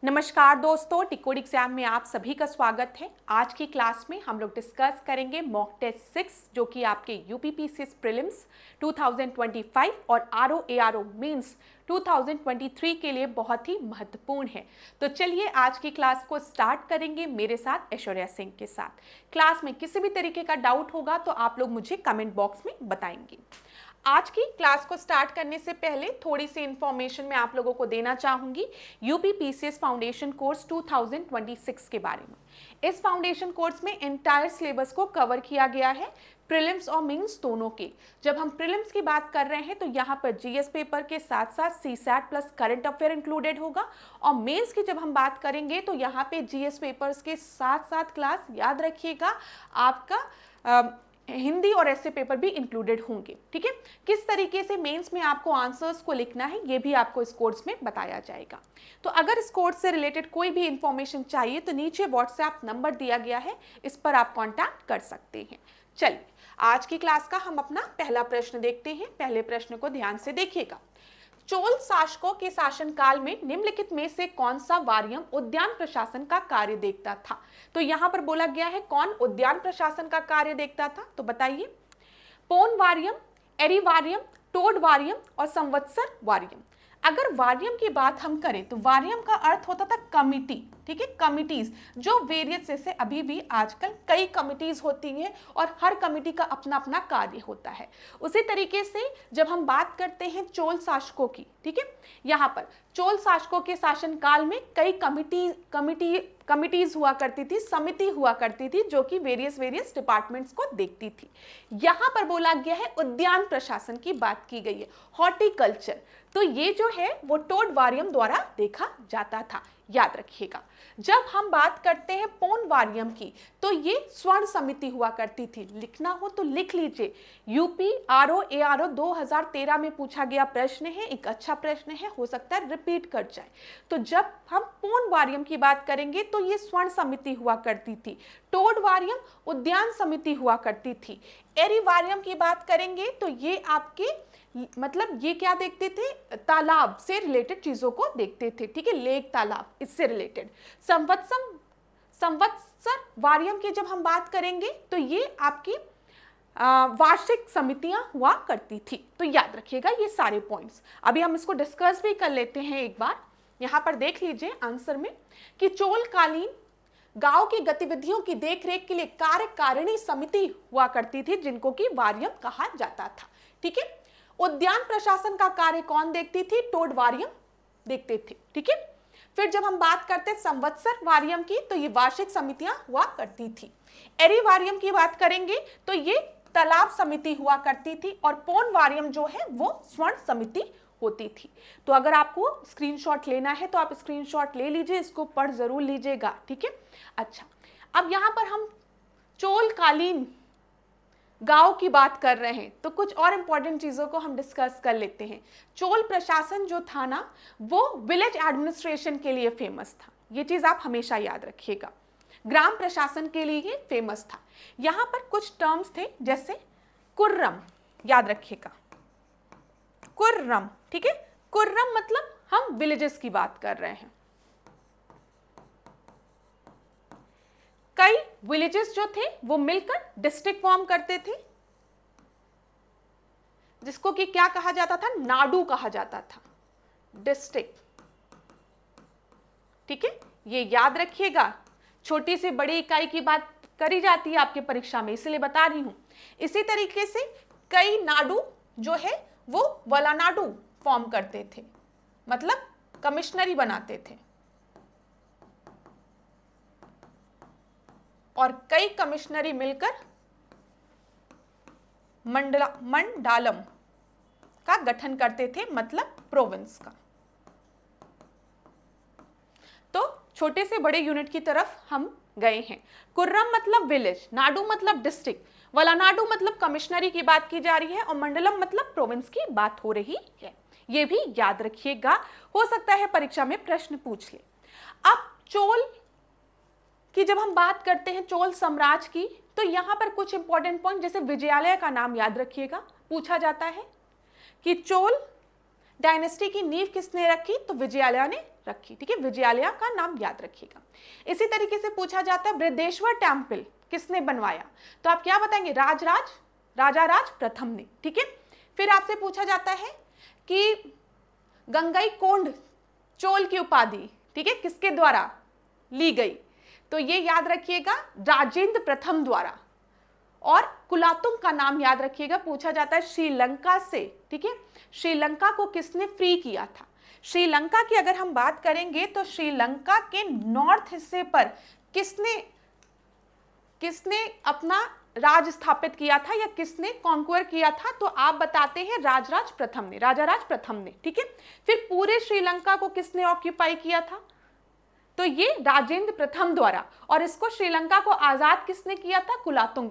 नमस्कार दोस्तों, टिकोड एग्जाम में आप सभी का स्वागत है। आज की क्लास में हम लोग डिस्कस करेंगे मॉक टेस्ट 6 जो कि आपके यूपीपीसीएस प्रीलिम्स 2025 और आरओ एआरओ मेंस 2023 के लिए बहुत ही महत्वपूर्ण है। तो चलिए आज की क्लास को स्टार्ट करेंगे मेरे साथ ऐश्वर्या सिंह के साथ। क्लास में किसी भी तरीके का डाउट होगा तो आप लोग मुझे कमेंट बॉक्स में बताएंगे। आज की क्लास को स्टार्ट करने से पहले थोड़ी सी इंफॉर्मेशन मैं आप लोगों को देना चाहूंगी यूपीपीसीएस फाउंडेशन कोर्स 2026 के बारे में। इस फाउंडेशन कोर्स में एंटायर सिलेबस को कवर किया गया है, प्रीलिम्स और मेंस दोनों के। जब हम प्रीलिम्स की बात कर रहे हैं तो यहाँ पर जीएस पेपर के साथ साथ CSAT plus current affair included होगा, और मेंस की जब हम बात करेंगे तो यहाँ पे जीएस पेपर्स के साथ साथ क्लास याद रखिएगा आपका हिंदी और ऐसे पेपर भी इंक्लूडेड होंगे। ठीक है, किस तरीके से मेंस में आपको आंसर्स को लिखना है ये भी आपको इस कोर्स में बताया जाएगा। तो अगर इस कोर्स से रिलेटेड कोई भी इंफॉर्मेशन चाहिए तो नीचे व्हाट्सएप नंबर दिया गया है, इस पर आप कांटेक्ट कर सकते हैं। चलिए आज की क्लास का हम अपना पहला प्रश्न देखते हैं। पहले प्रश्न को ध्यान से देखिएगा। चोल शासकों के शासनकाल में निम्नलिखित में से कौन सा वारियम उद्यान प्रशासन का कार्य देखता था? तो यहां पर बोला गया है कौन उद्यान प्रशासन का कार्य देखता था, तो बताइए। पोन वारियम, एरी वारियम, टोड वारियम और संवत्सर वारियम। अगर वारियम की बात हम करें तो वारियम का अर्थ होता था कमिटी। ठीक है, कमिटीज जो वेरियस जैसे अभी भी आजकल कई कमिटीज होती हैं और हर कमिटी का अपना अपना कार्य होता है। उसी तरीके से जब हम बात करते हैं चोल शासकों की, ठीक है, यहाँ पर चोल शासकों के शासनकाल में कई कमिटीज हुआ करती थी, समिति हुआ करती थी जो कि वेरियस डिपार्टमेंट्स को देखती थी। यहाँ पर बोला गया है उद्यान प्रशासन की बात की गई है, हॉर्टिकल्चर। तो ये जो है वो टोड वारियम द्वारा देखा जाता था, याद रखिएगा। जब हम बात करते हैं पोन वारियम की तो ये स्वर्ण समिति हुआ करती थी। लिखना हो तो लिख लीजिए, यूपी आरओ एआरओ 2013 में पूछा गया प्रश्न है, एक अच्छा प्रश्न है, हो सकता है रिपीट कर जाए। तो जब हम पोन वारियम की बात करेंगे तो ये स्वर्ण समिति हुआ करती थी, टोड वारियम उद्यान समिति हुआ करती थी, एरी वारियम की बात करेंगे तो ये आपके मतलब ये क्या देखते थे, तालाब से रिलेटेड चीजों को देखते थे। ठीक है, लेक तालाब इससे रिलेटेड। संवत्सर वारियम की जब हम बात करेंगे तो ये आपकी वार्षिक समितियां हुआ करती थी। तो याद रखिएगा ये सारे पॉइंट्स। अभी हम इसको डिस्कस भी कर लेते हैं एक बार। यहां पर देख लीजिए आंसर में कि चोलकालीन गांव की गतिविधियों की देखरेख के लिए कार्यकारिणी समिति हुआ करती थी जिनको कि वारियम कहा जाता था। ठीक है, उद्यान प्रशासन का कार्य कौन देखती थी? टोड वारियम देखते थे। ठीक है, फिर जब हम बात करते संवत्सर वारियम की तो ये वार्षिक समितियां हुआ करती थी। एरी वारियम की बात करेंगे तो ये तालाब समिति हुआ करती थी, और पोन वारियम जो है वो स्वर्ण समिति होती थी। तो अगर आपको स्क्रीनशॉट लेना है तो आप स्क्रीनशॉट ले लीजिए, इसको पढ़ जरूर लीजिएगा। ठीक है, अच्छा, अब यहां पर हम चोलकालीन गांव की बात कर रहे हैं तो कुछ और इंपॉर्टेंट चीजों को हम डिस्कस कर लेते हैं। चोल प्रशासन जो था ना वो विलेज एडमिनिस्ट्रेशन के लिए फेमस था, ये चीज आप हमेशा याद रखिएगा। ग्राम प्रशासन के लिए फेमस था। यहां पर कुछ टर्म्स थे जैसे कुर्रम, याद रखिएगा, कुर्रम। ठीक है, कुर्रम मतलब हम विलेजेस की बात कर रहे हैं। कई विलेजेस जो थे वो मिलकर डिस्ट्रिक्ट फॉर्म करते थे जिसको कि क्या कहा जाता था? नाडू कहा जाता था, डिस्ट्रिक्ट। ठीक है, ये याद रखिएगा। छोटी से बड़ी इकाई की बात करी जाती है आपके परीक्षा में, इसलिए बता रही हूं। इसी तरीके से कई नाडू जो है वो वलानाडु फॉर्म करते थे, मतलब कमिश्नरी बनाते थे, और कई कमिश्नरी मिलकर मंडालम का गठन करते थे, मतलब प्रोविंस का। तो छोटे से बड़े यूनिट की तरफ हम गए हैं। कुर्रम मतलब विलेज, नाडू मतलब डिस्ट्रिक्ट, वलानाडु मतलब कमिश्नरी की बात की जा रही है, और मंडलम मतलब प्रोविंस की बात हो रही है। ये भी याद रखिएगा, हो सकता है परीक्षा में प्रश्न पूछ ले। अब चोल कि जब हम बात करते हैं चोल साम्राज्य की तो यहां पर कुछ इंपॉर्टेंट पॉइंट, जैसे विजयालय का नाम याद रखिएगा, पूछा जाता है कि चोल डायनेस्टी की नींव किसने रखी? तो विजयालया ने रखी। ठीक है, विजयालया का नाम याद रखिएगा। इसी तरीके से पूछा जाता है बृहदेश्वर टेम्पल किसने बनवाया? तो आप क्या बताएंगे? राजा राज प्रथम ने। ठीक है, फिर आपसे पूछा जाता है कि गंगईकोंड चोल की उपाधि, ठीक है, किसके द्वारा ली गई? तो ये याद रखिएगा, राजेंद्र प्रथम द्वारा। और कुलातुंग का नाम याद रखिएगा, पूछा जाता है श्रीलंका से। ठीक है, श्रीलंका को किसने फ्री किया था? श्रीलंका की अगर हम बात करेंगे तो श्रीलंका के नॉर्थ हिस्से पर किसने अपना राज स्थापित किया था या किसने कॉन्क्वर किया था? तो आप बताते हैं राजा राज प्रथम ने। ठीक है, फिर पूरे श्रीलंका को किसने ऑक्यूपाई किया था? तो ये राजेंद्र प्रथम द्वारा। और इसको श्रीलंका को आजाद किसने किया था? कुलातुंग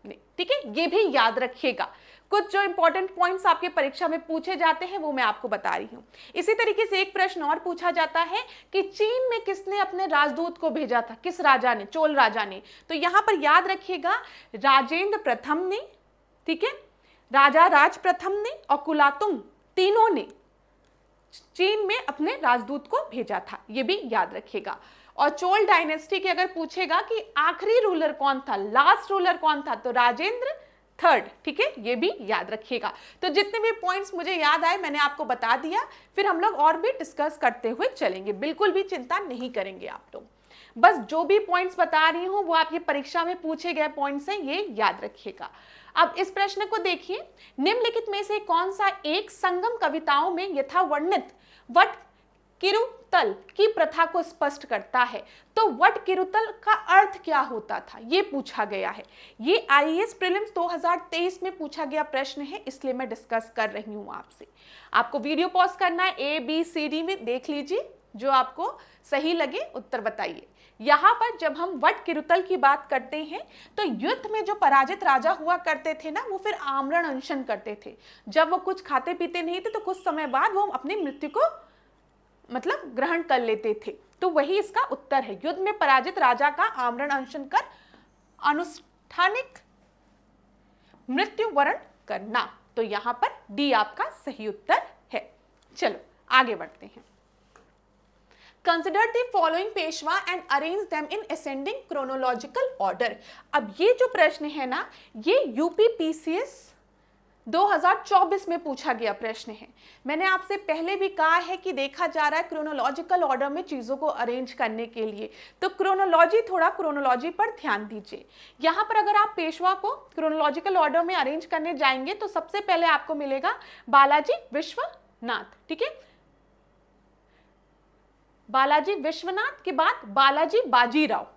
ने। ठीक है, ये भी याद रखिएगा। कुछ जो इंपॉर्टेंट पॉइंट्स आपके परीक्षा में पूछे जाते हैं वो मैं आपको बता रही हूं। इसी तरीके से एक प्रश्न और पूछा जाता है कि चीन में किसने अपने राजदूत को भेजा था? किस राजा ने? चोल राजा ने। तो यहां पर याद रखिएगा, राजेंद्र प्रथम ने, ठीक है, राजा राज प्रथम ने और कुलातुंग, तीनों ने चीन में अपने राजदूत को भेजा था। ये भी याद रखिएगा। और चोल डायनेस्टी के अगर पूछेगा कि आखिरी रूलर कौन था, लास्ट रूलर कौन था, तो राजेंद्र थर्ड। ठीक है, ये भी याद रखिएगा। तो जितने भी पॉइंट्स मुझे याद आए मैंने आपको बता दिया, फिर हम लोग और भी डिस्कस करते हुए चलेंगे। बिल्कुल भी चिंता नहीं करेंगे आप लोग। बस जो भी पॉइंट्स बता रही हूं वो आपकी परीक्षा में पूछे गए पॉइंट्स हैं, ये याद रखिएगा। अब इस प्रश्न को देखिए, निम्नलिखित में से कौन सा एक संगम कविताओं में यथा वर्णित वट किरुतल की प्रथा को स्पष्ट करता है? तो वट किरुतल का अर्थ क्या होता था, ये पूछा गया है। ये आईएएस प्रीलिम्स 2023 में पूछा गया प्रश्न है, इसलिए मैं डिस्कस कर रही हूं आपसे। आपको वीडियो पॉज करना है, ABCD में देख लीजिए, जो आपको सही लगे उत्तर बताइए। यहाँ पर जब हम वट किरुतल की बात करते हैं तो युद्ध में जो पराजित राजा हुआ करते थे ना, वो फिर आमरण अनशन करते थे। जब वो कुछ खाते पीते नहीं थे तो कुछ समय बाद वो अपनी मृत्यु को ग्रहण कर लेते थे। तो वही इसका उत्तर है, युद्ध में पराजित राजा का आमरण अनशन कर अनुष्ठानिक मृत्यु वरण करना। तो यहाँ पर डी आपका सही उत्तर है। चलो आगे बढ़ते हैं। Consider the following Peshwa and arrange them in ascending chronological order। अब ये जो प्रश्न है ना, ये UPPCS 2024 में पूछा गया प्रश्न है। मैंने आपसे पहले भी कहा है कि देखा जा रहा है क्रोनोलॉजिकल ऑर्डर में चीज़ों को अरेंज करने के लिए, तो क्रोनोलॉजी पर ध्यान दीजिए। यहाँ पर अगर आप पेशवा को क्रोनोलॉजिकल ऑर्डर में अरेंज करने जाएंगे तो सबसे पहले आपको मिलेगा बालाजी विश्वनाथ। ठीक है, बालाजी विश्वनाथ के बाद बालाजी बाजीराव।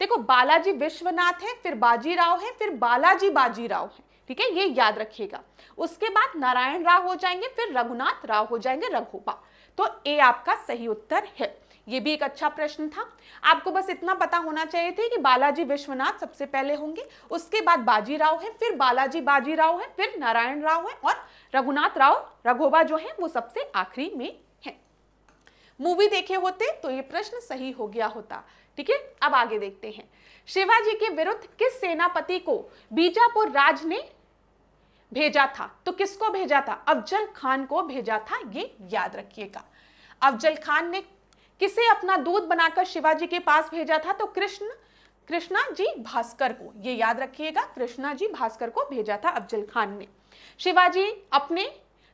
देखो, बालाजी विश्वनाथ है, फिर बाजीराव है, फिर बालाजी बाजीराव है। ठीक है, ये याद रखिएगा। उसके बाद नारायण राव हो जाएंगे, फिर रघुनाथ राव हो जाएंगे, रघोबा। तो ए आपका सही उत्तर है। ये भी एक अच्छा प्रश्न था। आपको बस इतना पता होना चाहिए था कि बालाजी विश्वनाथ सबसे पहले होंगे, उसके बाद बाजीराव है, फिर बालाजी बाजीराव है, फिर नारायण राव है और रघुनाथ राव रघोबा जो है वो सबसे आखिरी में है। मूवी देखे होते तो ये प्रश्न सही हो गया होता। ठीक है, अब आगे देखते हैं। शिवाजी के विरुद्ध किस सेनापति को बीजापुर राज ने भेजा था? तो किसको भेजा था? अफजल खान को भेजा था, ये याद रखिएगा। अफजल खान ने किसे अपना दूत बनाकर शिवाजी के पास भेजा था? तो कृष्णा जी भास्कर को, ये याद रखिएगा, कृष्णा जी भास्कर को भेजा था अफजल खान ने। शिवाजी अपने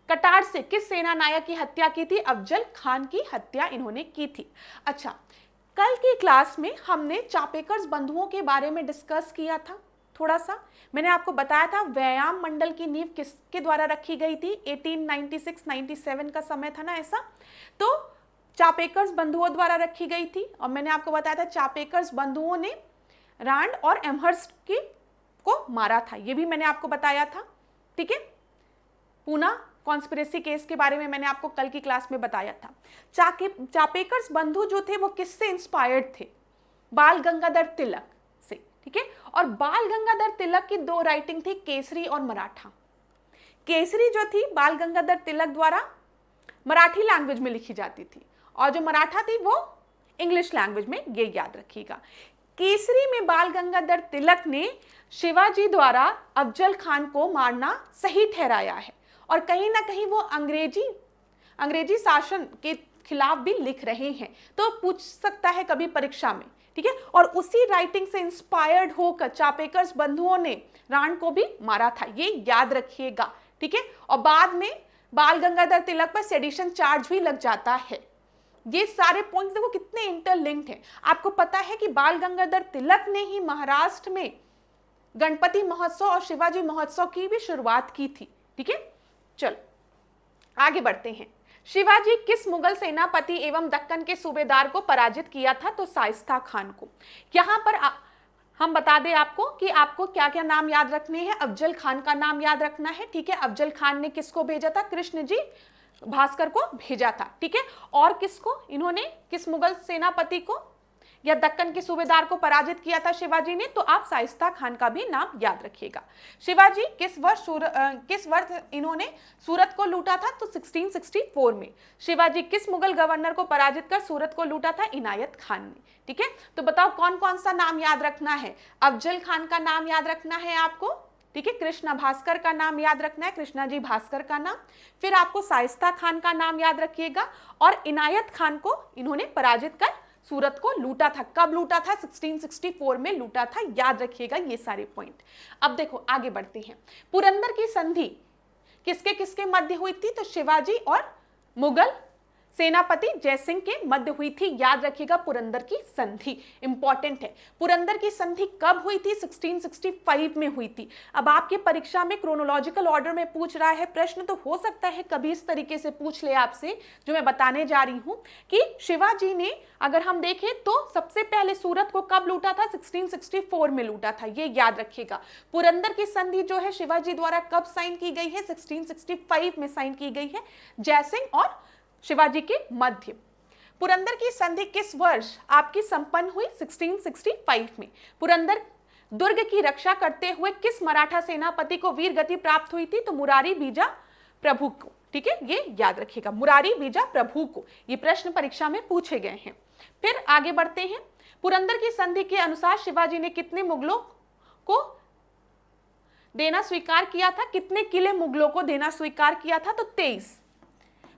कटार से किस सेना नायक की हत्या की थी? अफजल खान की हत्या इन्होंने की थी। अच्छा, कल की क्लास में हमने चापेकर्स बंधुओं के बारे में डिस्कस किया था। थोड़ा सा मैंने आपको बताया था व्यायाम मंडल की नींव किसके द्वारा रखी गई थी? 1896-97 का समय था ना ऐसा, तो चापेकर्स बंधुओं द्वारा रखी गई थी। और मैंने आपको बताया था चापेकर्स बंधुओं ने रांड और एमहर्स्ट को मारा था, ये भी मैंने आपको बताया था। ठीक है, पूना कॉन्स्पिरेसी केस के बारे में मैंने आपको कल की क्लास में बताया था। चापेकर्स बंधु जो थे वो किससे इंस्पायर्ड थे? बाल गंगाधर तिलक से। ठीक है, और बाल गंगाधर तिलक की दो राइटिंग थी, केसरी और मराठा। केसरी जो थी बाल गंगाधर तिलक द्वारा मराठी लैंग्वेज में लिखी जाती थी, और जो मराठा थी वो इंग्लिश लैंग्वेज में, ये याद रखिएगा। केसरी में बाल गंगाधर तिलक ने शिवाजी द्वारा अफजल खान को मारना सही ठहराया है, और कहीं ना कहीं वो अंग्रेजी अंग्रेजी शासन के खिलाफ भी लिख रहे हैं, तो पूछ सकता है कभी परीक्षा में, ठीक है। और उसी राइटिंग से इंस्पायर्ड होकर चापेकर्स बंधुओं ने राण को भी मारा था, ये याद रखिएगा, ठीक है। और बाद में बाल गंगाधर तिलक पर सेडिशन चार्ज भी लग जाता है। ये सारे पॉइंट्स देखो कितने इंटरलिंक्ड हैं। आपको पता है कि बाल गंगाधर तिलक ने ही महाराष्ट्र में गणपति महोत्सव और शिवाजी महोत्सव की भी शुरुआत की थी, ठीक है। चलो आगे बढ़ते हैं। शिवाजी किस मुगल सेनापति एवं दक्कन के सूबेदार को पराजित किया था? तो शाइस्ता खान को। यहाँ पर हम बता दें आपको कि आपको क्या क्या नाम याद रखने हैं। अफजल खान का नाम याद रखना है, ठीक है। अफजल खान ने किसको भेजा था? कृष्ण जी भास्कर को भेजा था, ठीक है। और किसको, इन्होंने किस मुगल सेनापति को या दक्कन के सूबेदार को पराजित किया था शिवाजी ने? तो आप शाइस्ता खान का भी नाम याद रखिएगा। शिवाजी किस वर्ष इन्होंने सूरत को लूटा था? तो 1664 में। शिवाजी किस मुगल गवर्नर को पराजित कर सूरत को लूटा था? इनायत खान ने, ठीक है। तो बताओ कौन कौन सा नाम याद रखना है? अफजल खान का नाम याद रखना है आपको, ठीक है। कृष्णा भास्कर का नाम याद रखना है, कृष्णा जी भास्कर का नाम। फिर आपको शाइस्ता खान का नाम याद रखिएगा। और इनायत खान को इन्होंने पराजित कर सूरत को लूटा था। कब लूटा था? 1664 में लूटा था, याद रखिएगा ये सारे पॉइंट। अब देखो आगे बढ़ते हैं। पुरंदर की संधि किसके किसके मध्य हुई थी? तो शिवाजी और मुगल सेनापति जयसिंह के मध्य हुई थी, याद रखिएगा। पुरंदर की संधि इंपॉर्टेंट है। पुरंदर की संधि कब हुई थी? 1665 में हुई थी। अब आपके परीक्षा में क्रोनोलॉजिकल ऑर्डर में पूछ रहा है प्रश्न, तो हो सकता है कभी इस तरीके से पूछ ले आपसे, जो मैं बताने जा रही हूं कि शिवाजी ने, अगर हम देखें तो सबसे पहले सूरत को कब लूटा था? 1664 में लूटा था, ये याद रखिएगा। पुरंदर की संधि जो है शिवाजी द्वारा कब साइन की गई है? 1665 में साइन की गई है, जयसिंह और शिवाजी के मध्य। पुरंदर की संधि किस वर्ष आपकी संपन्न हुई? 1665 में। पुरंदर दुर्ग की रक्षा करते हुए किस मराठा सेनापति को वीर गति प्राप्त हुई थी? तो मुरारी बीजा प्रभु को, ठीक है, ये याद रखिएगा, मुरारी बीजा प्रभु को। ये प्रश्न परीक्षा में पूछे गए हैं। फिर आगे बढ़ते हैं। पुरंदर की संधि के अनुसार शिवाजी ने कितने मुगलों को देना स्वीकार किया था? कितने किले मुगलों को देना स्वीकार किया था? तो 23।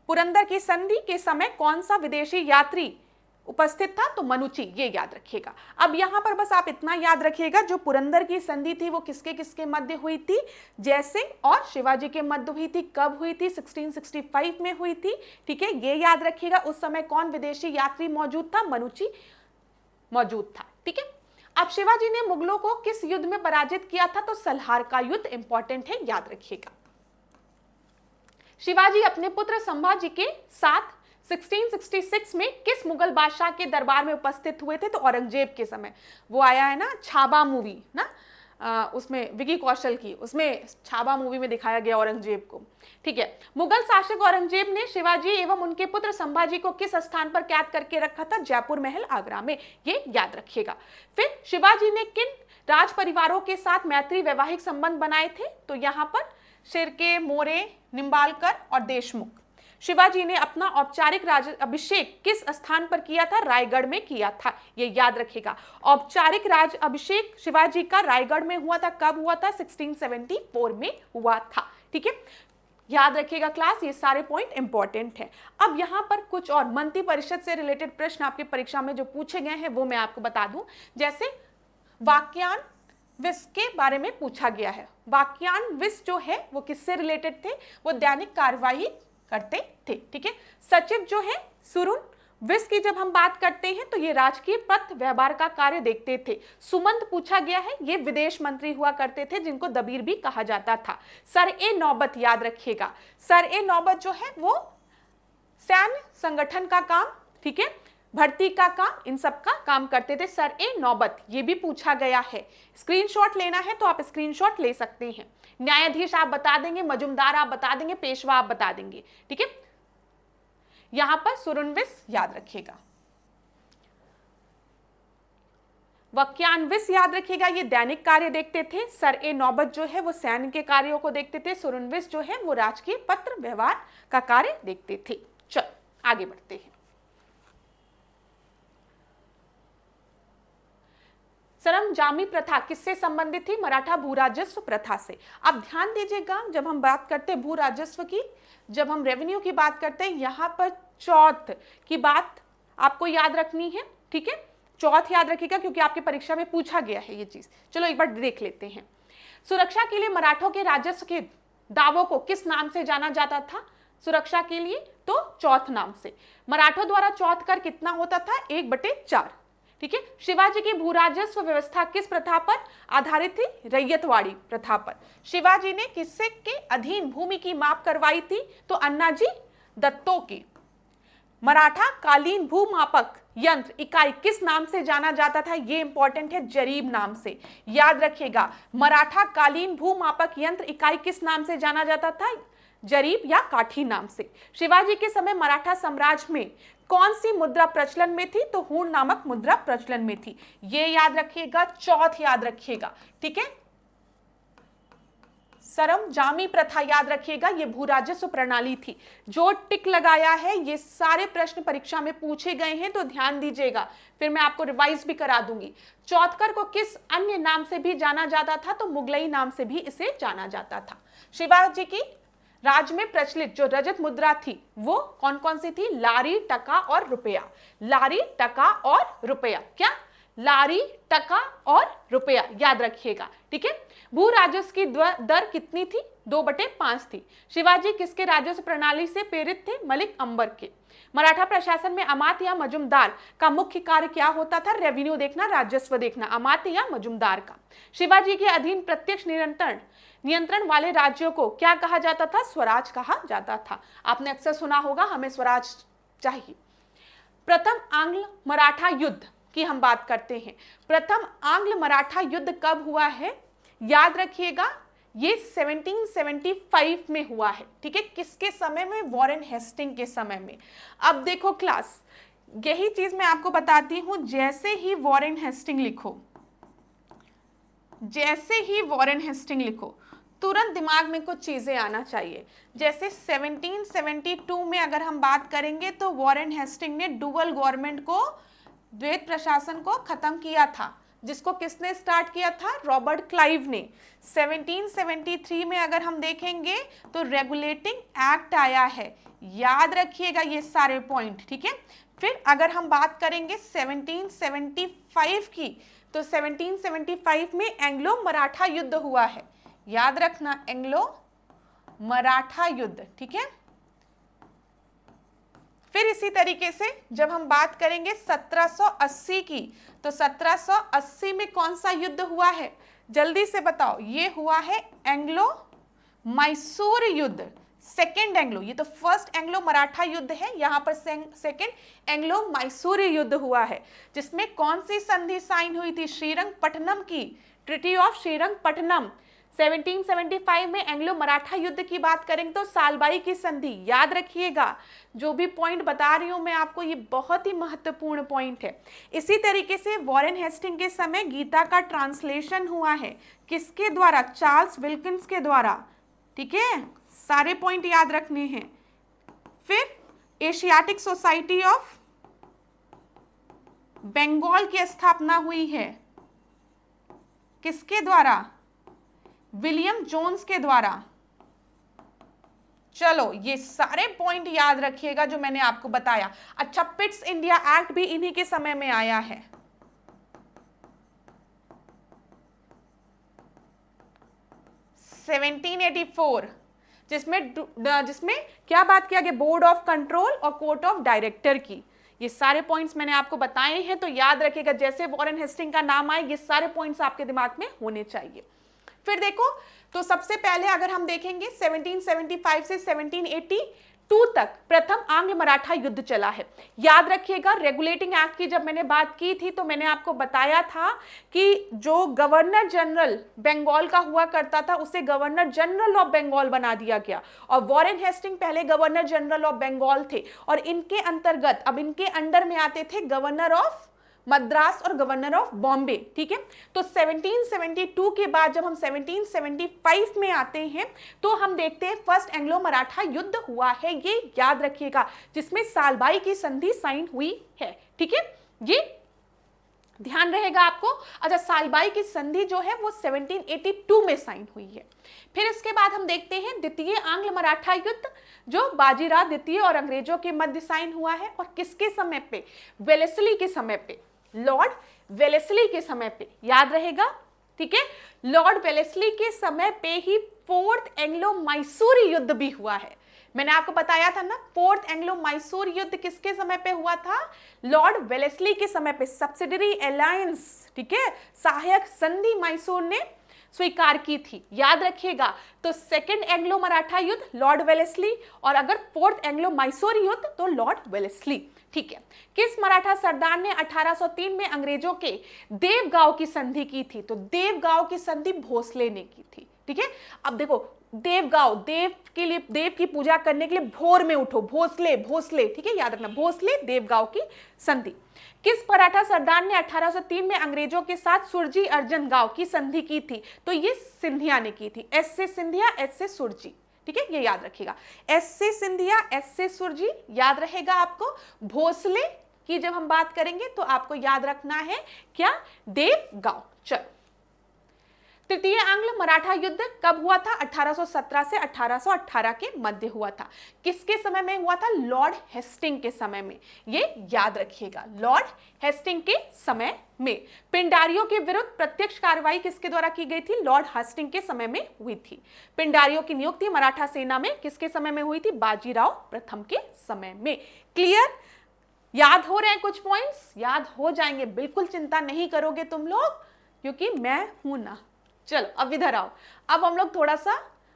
पुरंदर की संधि के समय कौन सा विदेशी यात्री उपस्थित था? तो मनुची, ये याद रखिएगा। अब यहां पर बस आप इतना याद रखिएगा, जो पुरंदर की संधि थी वो किसके किसके मध्य हुई थी? जयसिंह और शिवाजी के मध्य हुई थी। कब हुई थी? 1665 में हुई थी, ठीक है, ये याद रखिएगा। उस समय कौन विदेशी यात्री मौजूद था? मनुची मौजूद था, ठीक है। अब शिवाजी ने मुगलों को किस युद्ध में पराजित किया था? तो सलहार का युद्ध इंपॉर्टेंट है, याद रखिएगा। शिवाजी अपने पुत्र संभाजी के साथ 1666 में किस मुगल बादशाह के दरबार में उपस्थित हुए थे? तो औरंगजेब के समय। वो आया है ना छाबा मूवी ना, उसमें विकी कौशल की, उसमें छाबा मूवी में दिखाया गया औरंगजेब को, ठीक है। मुगल शासक औरंगजेब ने शिवाजी एवं उनके पुत्र संभाजी को किस स्थान पर कैद करके रखा था? जयपुर महल आगरा में, ये याद रखिएगा। फिर शिवाजी ने किन राज परिवारों के साथ मैत्री वैवाहिक संबंध बनाए थे? तो यहाँ पर शिर्के, मोरे, निम्बालकर और देशमुख। शिवाजी ने अपना औपचारिक राज अभिषेक किस स्थान पर किया था? रायगढ़ में किया था, ये याद रखिएगा। औपचारिक राज अभिषेक शिवाजी का रायगढ़ में हुआ था। कब हुआ था? 1674 में हुआ था, ठीक है, याद रखिएगा क्लास, ये सारे पॉइंट इंपॉर्टेंट है। अब यहाँ पर कुछ और मंत्री परिषद से रिलेटेड प्रश्न आपके परीक्षा में जो पूछे गए हैं वो मैं आपको बता दूं। जैसे वाक्यान विस के बारे में पूछा गया है। वाक्यान विस जो है वो किससे रिलेटेड थे? वो दैनिक कार्यवाही करते थे, ठीक है। सचिव जो है सुरुन विस की जब हम बात करते हैं तो ये राजकीय पत्र व्यवहार का कार्य देखते थे। सुमंत पूछा गया है, ये विदेश मंत्री हुआ करते थे जिनको दबीर भी कहा जाता था। सर ए नौबत याद रखिएगा। सर ए नौबत जो है वो सैन्य संगठन का काम, ठीक है, भर्ती का काम, इन सब का काम करते थे। सर ए नौबत, ये भी पूछा गया है। स्क्रीनशॉट लेना है तो आप स्क्रीनशॉट ले सकते हैं। न्यायाधीश आप बता देंगे, मजुमदार आप बता देंगे, पेशवा आप बता देंगे, ठीक है। यहां पर सुरुनविस याद रखिएगा। वाक्यानविस याद रखिएगा, ये दैनिक कार्य देखते थे। सर ए नौबत जो है वो सैन्य के कार्यों को देखते थे। सुरुनविस जो है वो राजकीय पत्र व्यवहार का कार्य देखते थे। चलो आगे बढ़ते हैं। सरम जामी प्रथा किससे संबंधित थी? मराठा भू राजस्व प्रथा से। अब ध्यान दीजिएगा, जब हम बात करते हैं भू राजस्व की, जब हम रेवेन्यू की बात करते हैं, यहां पर चौथ की बात आपको याद रखनी है, ठीक है, चौथ याद रखिएगा क्योंकि आपकी परीक्षा में पूछा गया है ये चीज। चलो एक बार देख लेते हैं। सुरक्षा के लिए मराठों के राजस्व के दावों को किस नाम से जाना जाता था? सुरक्षा के लिए तो चौथ नाम से। मराठों द्वारा चौथ कर कितना होता था? 1/4, ठीक है। शिवाजी की भू राजस्व व्यवस्था किस प्रथा पर आधारित थी? रैयतवाड़ी प्रथा पर। शिवाजी ने किससे के अधीन भूमि की माप करवाई थी? तो अन्नाजी दत्तो की। मराठा कालीन भूमापक यंत्र इकाई किस नाम से जाना जाता था? ये इंपॉर्टेंट है, जरीब नाम से। याद रखिएगा, मराठा कालीन भूमापक यंत्र इकाई किस नाम से जाना जाता था? जरीब या काठी नाम से। शिवाजी के समय मराठा साम्राज्य में कौन सी मुद्रा प्रचलन में थी? तो हूण नामक मुद्रा प्रचलन में थी। ये याद रखिएगा, चौथ याद रखिएगा, ठीक है। सरम जामी प्रथा याद रखिएगा, ये भू राजस्व प्रणाली थी। जो टिक लगाया है, ये सारे प्रश्न परीक्षा में पूछे गए हैं, तो ध्यान दीजिएगा, फिर मैं आपको रिवाइज भी करा दूंगी। चौथकर को किस अन्य नाम से भी जाना जाता था? तो मुगलई नाम से भी इसे जाना जाता था। शिवाजी की राज में प्रचलित जो रजत मुद्रा थी वो कौन कौन सी थी? लारी, टका और रुपया। लारी, टका और रुपया। क्या? लारी, टका और रुपया, याद रखिएगा, ठीक है। भू राजस्व की दर कितनी थी? 2/5 थी। शिवाजी किसके राजस्व प्रणाली से प्रेरित थे? मलिक अंबर के। मराठा प्रशासन में अमात्य या मजुमदार का मुख्य कार्य क्या होता था? रेवेन्यू देखना, राजस्व देखना, अमात्य या मजुमदार का। शिवाजी के अधीन प्रत्यक्ष नियंत्रण वाले राज्यों को क्या कहा जाता था? स्वराज कहा जाता था। आपने अक्सर सुना होगा, हमें स्वराज चाहिए। प्रथम आंग्ल मराठा युद्ध की हम बात करते हैं। प्रथम आंग्ल मराठा युद्ध कब हुआ है? याद रखिएगा, ये 1775 में हुआ है, ठीक है। किसके समय में? वॉरेन हेस्टिंग के समय में। अब देखो क्लास, यही चीज मैं आपको बताती हूं। जैसे ही वॉरेन हेस्टिंग लिखो, जैसे ही वॉरेन हेस्टिंग लिखो, तुरंत दिमाग में कुछ चीजें आना चाहिए। जैसे 1772 में अगर हम बात करेंगे तो वॉरेन हेस्टिंग ने डुअल गवर्नमेंट को, द्वैत प्रशासन को खत्म किया था, जिसको किसने स्टार्ट किया था? रॉबर्ट क्लाइव ने। 1773 में अगर हम देखेंगे तो रेगुलेटिंग एक्ट आया है। याद रखिएगा ये सारे पॉइंट, ठीक है। फिर अगर हम बात करेंगे 1775 की, तो 1775 में एंग्लो मराठा युद्ध हुआ है। याद रखना, एंग्लो मराठा युद्ध, ठीक है। फिर इसी तरीके से जब हम बात करेंगे 1780 की, तो 1780 में कौन सा युद्ध हुआ है? जल्दी से बताओ। ये हुआ है एंग्लो मैसूर युद्ध, सेकेंड एंग्लो। ये तो फर्स्ट एंग्लो मराठा युद्ध है, यहां पर सेकेंड एंग्लो मैसूर युद्ध हुआ है, जिसमें कौन सी संधि साइन हुई थी? श्रीरंगपट्टनम की, ट्रीटी ऑफ श्रीरंगपट्टनम। 1775 में एंग्लो मराठा युद्ध की बात करेंगे तो सालबाई की संधि। याद रखिएगा, जो भी पॉइंट बता रही हूं मैं आपको, ये बहुत ही महत्वपूर्ण पॉइंट है। इसी तरीके से वॉरेन हेस्टिंग के समय गीता का ट्रांसलेशन हुआ है। किसके द्वारा? चार्ल्स विल्किंस के द्वारा, ठीक है। सारे पॉइंट याद रखने हैं। फिर एशियाटिक सोसाइटी ऑफ बंगाल की स्थापना हुई है। किसके द्वारा? विलियम जोन्स के द्वारा। चलो ये सारे पॉइंट याद रखिएगा जो मैंने आपको बताया। अच्छा, पिट्स इंडिया एक्ट भी इन्हीं के समय में आया है। जिसमें क्या बात किया गया? बोर्ड ऑफ कंट्रोल और कोर्ट ऑफ डायरेक्टर की। ये सारे पॉइंट्स मैंने आपको बताए हैं, तो याद रखिएगा, जैसे वॉरेन हेस्टिंग का नाम आए, ये सारे पॉइंट्स आपके दिमाग में होने चाहिए। फिर देखो, तो सबसे पहले अगर हम देखेंगे 1775 से 1782 तक प्रथम आंग्ल मराठा युद्ध चला है। याद रखिएगा, रेगुलेटिंग एक्ट की जब मैंने बात की थी तो मैंने आपको बताया था कि जो गवर्नर जनरल बंगाल का हुआ करता था उसे गवर्नर जनरल ऑफ बंगाल बना दिया गया, और वॉरेन हेस्टिंग पहले गवर्नर जनरल ऑफ बंगाल थे, और इनके अंतर्गत अब इनके अंडर में आते थे गवर्नर ऑफ मद्रास और गवर्नर ऑफ बॉम्बे, ठीक है। तो 1772 के बाद जब हम 1775 में आते हैं तो हम देखते हैं फर्स्ट एंग्लो मराठा युद्ध हुआ है, ये याद रखिएगा, जिसमें सालबाई की संधि साइन हुई है, ठीक है। ये ध्यान रहेगा आपको। अच्छा, सालबाई की संधि जो है वो 1782 में साइन हुई है। फिर इसके बाद हम देखते हैं द्वितीय आंग्ल मराठा युद्ध, जो बाजीराव द्वितीय और अंग्रेजों के मध्य साइन हुआ है। और किसके समय पे? वेलेस्ली के समय पे, लॉर्ड वेलेस्ली के समय पे, याद रहेगा, ठीक है। लॉर्ड वेलेस्ली के समय पे ही फोर्थ एंग्लो मैसूर युद्ध भी हुआ है। मैंने आपको बताया था ना, फोर्थ एंग्लो मैसूर युद्ध किसके समय पे हुआ था? लॉर्ड वेलेस्ली के समय पे। सब्सिडरी अलायंस, ठीक है, सहायक संधि मैसूर ने स्वीकार की थी, याद रखिएगा। तो सेकंड एंग्लो मराठा युद्ध लॉर्ड वेलेस्ली, और अगर फोर्थ एंग्लो मैसूर युद्ध तो लॉर्ड वेलेस्ली, ठीक है। किस मराठा सरदार ने 1803 में अंग्रेजों के देवगांव की संधि की थी? तो देवगांव की संधि भोसले ने की थी, ठीक है। अब देखो, देवगांव, देव के लिए, देव की पूजा करने के लिए भोर में उठो, भोसले, भोसले, ठीक है, याद रखना, भोसले, देवगांव की संधि। किस मराठा सरदार ने 1803 में अंग्रेजों के साथ सुरजी अर्जन गांव की संधि की थी? तो ये सिंधिया ने की थी, एस से सिंधिया, एस से सुरजी, ठीक है, ये याद रखिएगा, एस से सिंधिया, एस से सुरजी, याद रहेगा आपको। भोसले की जब हम बात करेंगे तो आपको याद रखना है क्या? देवगांव। चलो, तृतीय आंग्ल मराठा युद्ध कब हुआ था? 1817 से 1818 के मध्य हुआ था। किसके समय में हुआ था? लॉर्ड हेस्टिंग के समय में, ये याद रखिएगा, लॉर्ड हेस्टिंग के समय में। पिंडारियों के विरुद्ध प्रत्यक्ष कार्रवाई किसके द्वारा की गई थी? लॉर्ड हेस्टिंग के समय में हुई थी। पिंडारियों की नियुक्ति मराठा सेना में किसके समय में हुई थी? बाजीराव प्रथम के समय में। क्लियर? याद हो रहे हैं कुछ पॉइंट्स? याद हो जाएंगे, बिल्कुल चिंता नहीं करोगे तुम लोग, क्योंकि मैं हूं ना। चलो अब इधर आओ, अब हम लोग थोड़ा सा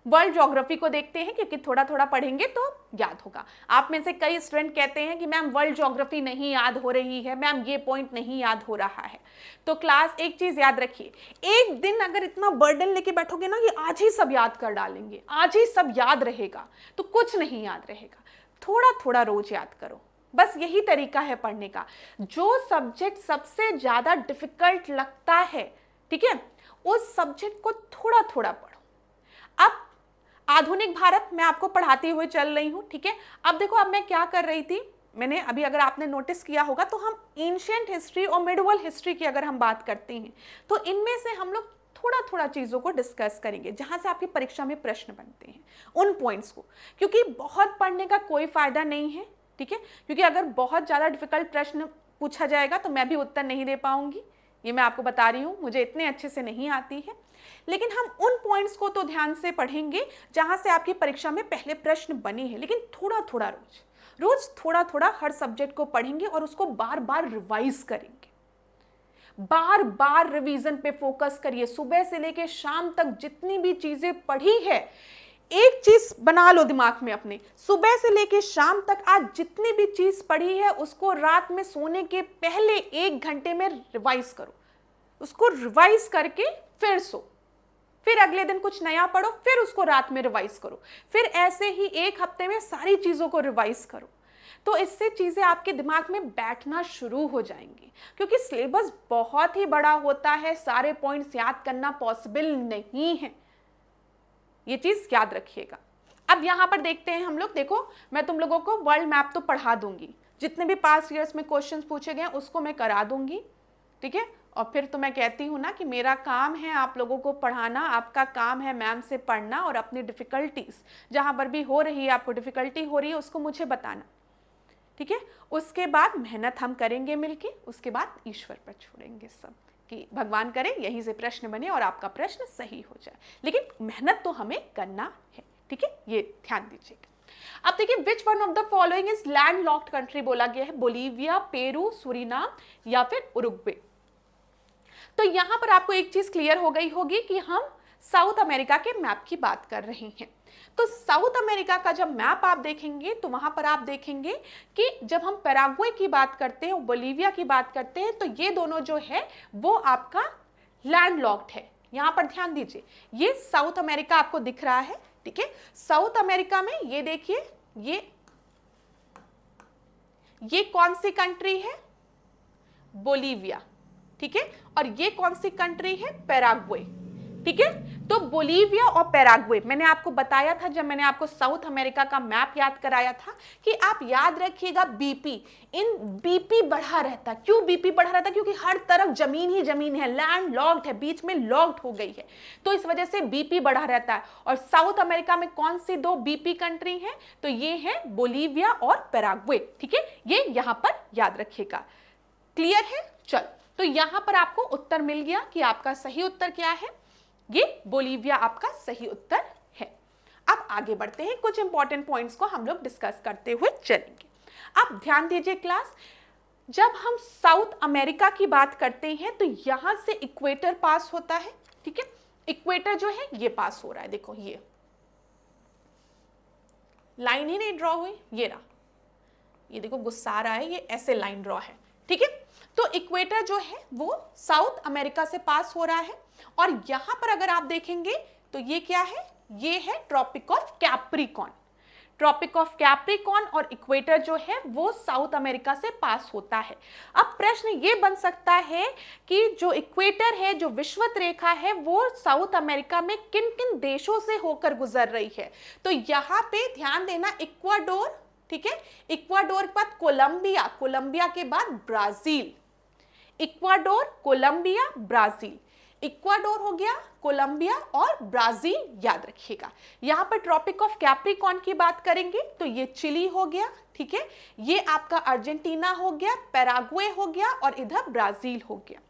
वर्ल्ड ज्योग्राफी को देखते हैं, क्योंकि थोड़ा थोड़ा पढ़ेंगे तो याद होगा। आप में से कई स्टूडेंट कहते हैं कि मैम वर्ल्ड ज्योग्राफी नहीं याद हो रही है, मैम ये पॉइंट नहीं याद हो रहा है। तो क्लास एक चीज याद रखिए, एक दिन अगर इतना बर्डन लेके बैठोगे ना कि आज ही सब याद कर डालेंगे, आज ही सब याद रहेगा, तो कुछ नहीं याद रहेगा। थोड़ा थोड़ा रोज याद करो, बस यही तरीका है पढ़ने का। जो सब्जेक्ट सबसे ज्यादा डिफिकल्ट लगता है, ठीक है, उस सब्जेक्ट को थोड़ा थोड़ा पढ़ो। अब आधुनिक भारत मैं आपको पढ़ाती हुए चल रही हूं, ठीक है। अब देखो, अब मैं क्या कर रही थी, मैंने अभी, अगर आपने नोटिस किया होगा तो हम एंशिएंट हिस्ट्री और मिडिवल हिस्ट्री की अगर हम बात करते हैं तो इनमें से हम लोग थोड़ा थोड़ा चीजों को डिस्कस करेंगे, जहां से आपकी परीक्षा में प्रश्न बनते हैं, उन पॉइंट्स को। क्योंकि बहुत पढ़ने का कोई फायदा नहीं है, ठीक है, क्योंकि अगर बहुत ज्यादा डिफिकल्ट प्रश्न पूछा जाएगा तो मैं भी उत्तर नहीं दे पाऊंगी, ये मैं आपको बता रही हूँ, मुझे इतने अच्छे से नहीं आती है। लेकिन हम उन पॉइंट्स को तो ध्यान से पढ़ेंगे जहां से आपकी परीक्षा में पहले प्रश्न बने हैं। लेकिन थोड़ा थोड़ा रोज थोड़ा थोड़ा हर सब्जेक्ट को पढ़ेंगे और उसको बार बार रिवाइज करेंगे। बार बार रिवीजन पे फोकस करिए। सुबह से लेकर शाम तक जितनी भी चीजें पढ़ी है, एक चीज बना लो दिमाग में अपने, सुबह से लेकर शाम तक आज जितनी भी चीज पढ़ी है उसको रात में सोने के पहले 1 घंटे में रिवाइज करो। उसको रिवाइज करके फिर सो, फिर अगले दिन कुछ नया पढ़ो, फिर उसको रात में रिवाइज करो, फिर ऐसे ही 1 हफ्ते में सारी चीजों को रिवाइज करो। तो इससे चीजें आपके दिमाग में बैठना शुरू हो जाएंगी, क्योंकि सिलेबस बहुत ही बड़ा होता है, सारे पॉइंट्स याद करना पॉसिबल नहीं है, ये चीज याद रखिएगा। अब यहां पर देखते हैं हम लोग, देखो मैं तुम लोगों को वर्ल्ड मैप तो पढ़ा दूंगी, जितने भी पास्ट ईयर्स में क्वेश्चंस पूछे गए उसको मैं करा दूंगी, ठीक है। और फिर तो मैं कहती हूँ ना कि मेरा काम है आप लोगों को पढ़ाना, आपका काम है मैम से पढ़ना और अपनी डिफिकल्टीज जहां पर भी हो रही है, आपको डिफिकल्टी हो रही है उसको मुझे बताना, ठीक है। उसके बाद मेहनत हम करेंगे मिलके, उसके बाद ईश्वर पर छोड़ेंगे सब, कि भगवान करे यहीं से प्रश्न बने और आपका प्रश्न सही हो जाए। लेकिन मेहनत तो हमें करना है, ठीक है, ये ध्यान दीजिएगा। अब देखिए, which one of the following is land locked country बोला गया है? बोलीविया, पेरू, सूरीनाम या फिर उरुग्वे। तो यहां पर आपको एक चीज क्लियर हो गई होगी कि हम साउथ अमेरिका के मैप की बात कर रहे हैं। तो साउथ अमेरिका का जब मैप आप देखेंगे तो वहां पर आप देखेंगे कि जब हम पैराग्वे की बात करते हैं, बोलीविया की बात करते हैं, तो ये दोनों जो है वो आपका लैंडलॉक्ड है। यहां पर ध्यान दीजिए, ये साउथ अमेरिका आपको दिख रहा है, ठीक है। साउथ अमेरिका में ये देखिए, ये कौन सी कंट्री है? बोलीविया, ठीक है। और ये कौन सी कंट्री है? पैराग्वे, ठीक है। तो बोलीविया और पैराग्वे, मैंने आपको बताया था जब मैंने आपको साउथ अमेरिका का मैप याद कराया था कि आप याद रखिएगा बीपी, इन बीपी बढ़ा रहता। क्यों बीपी बढ़ा रहता? क्योंकि हर तरफ जमीन ही जमीन है, लैंड लॉक्ड है, बीच में लॉक्ड हो गई है, तो इस वजह से बीपी बढ़ा रहता है। और साउथ अमेरिका में कौन सी दो बीपी कंट्री है? तो ये है बोलीविया और पैराग्वे, ठीक है, ये यहां पर याद रखिएगा। क्लियर है? चल, तो यहां पर आपको उत्तर मिल गया कि आपका सही उत्तर क्या है, ये बोलीविया आपका सही उत्तर है। अब आगे बढ़ते हैं, कुछ इंपॉर्टेंट पॉइंट्स को हम लोग डिस्कस करते हुए चलेंगे। अब ध्यान दीजिए क्लास, जब हम साउथ अमेरिका की बात करते हैं तो यहां से इक्वेटर पास होता है, ठीक है, इक्वेटर जो है ये पास हो रहा है, देखो ये लाइन ही नहीं ड्रॉ हुई, ये रहा, ये देखो गुस्सा आ रहा है, ये ऐसे लाइन ड्रॉ है, ठीक है। तो इक्वेटर जो है वो साउथ अमेरिका से पास हो रहा है, और यहां पर अगर आप देखेंगे तो ये क्या है, ये है Tropic of Capricorn. Tropic of Capricorn और इक्वेटर जो है वो साउथ अमेरिका से पास होता है। अब प्रश्न ये बन सकता है कि जो इक्वेटर है, जो विषुवत रेखा है, वो साउथ अमेरिका में किन किन देशों से होकर गुजर रही है? तो यहां पे ध्यान देना, इक्वाडोर, ठीक है, इक्वाडोर के बाद कोलंबिया, कोलंबिया के बाद Brazil, Ecuador, Colombia, Brazil, Ecuador हो गया, कोलंबिया और ब्राजील, याद रखिएगा। यहां पर ट्रॉपिक ऑफ कैप्रिकॉर्न की बात करेंगे तो ये चिली हो गया, ठीक है, ये आपका अर्जेंटीना हो गया, पैराग्वे हो गया और इधर ब्राजील हो गया।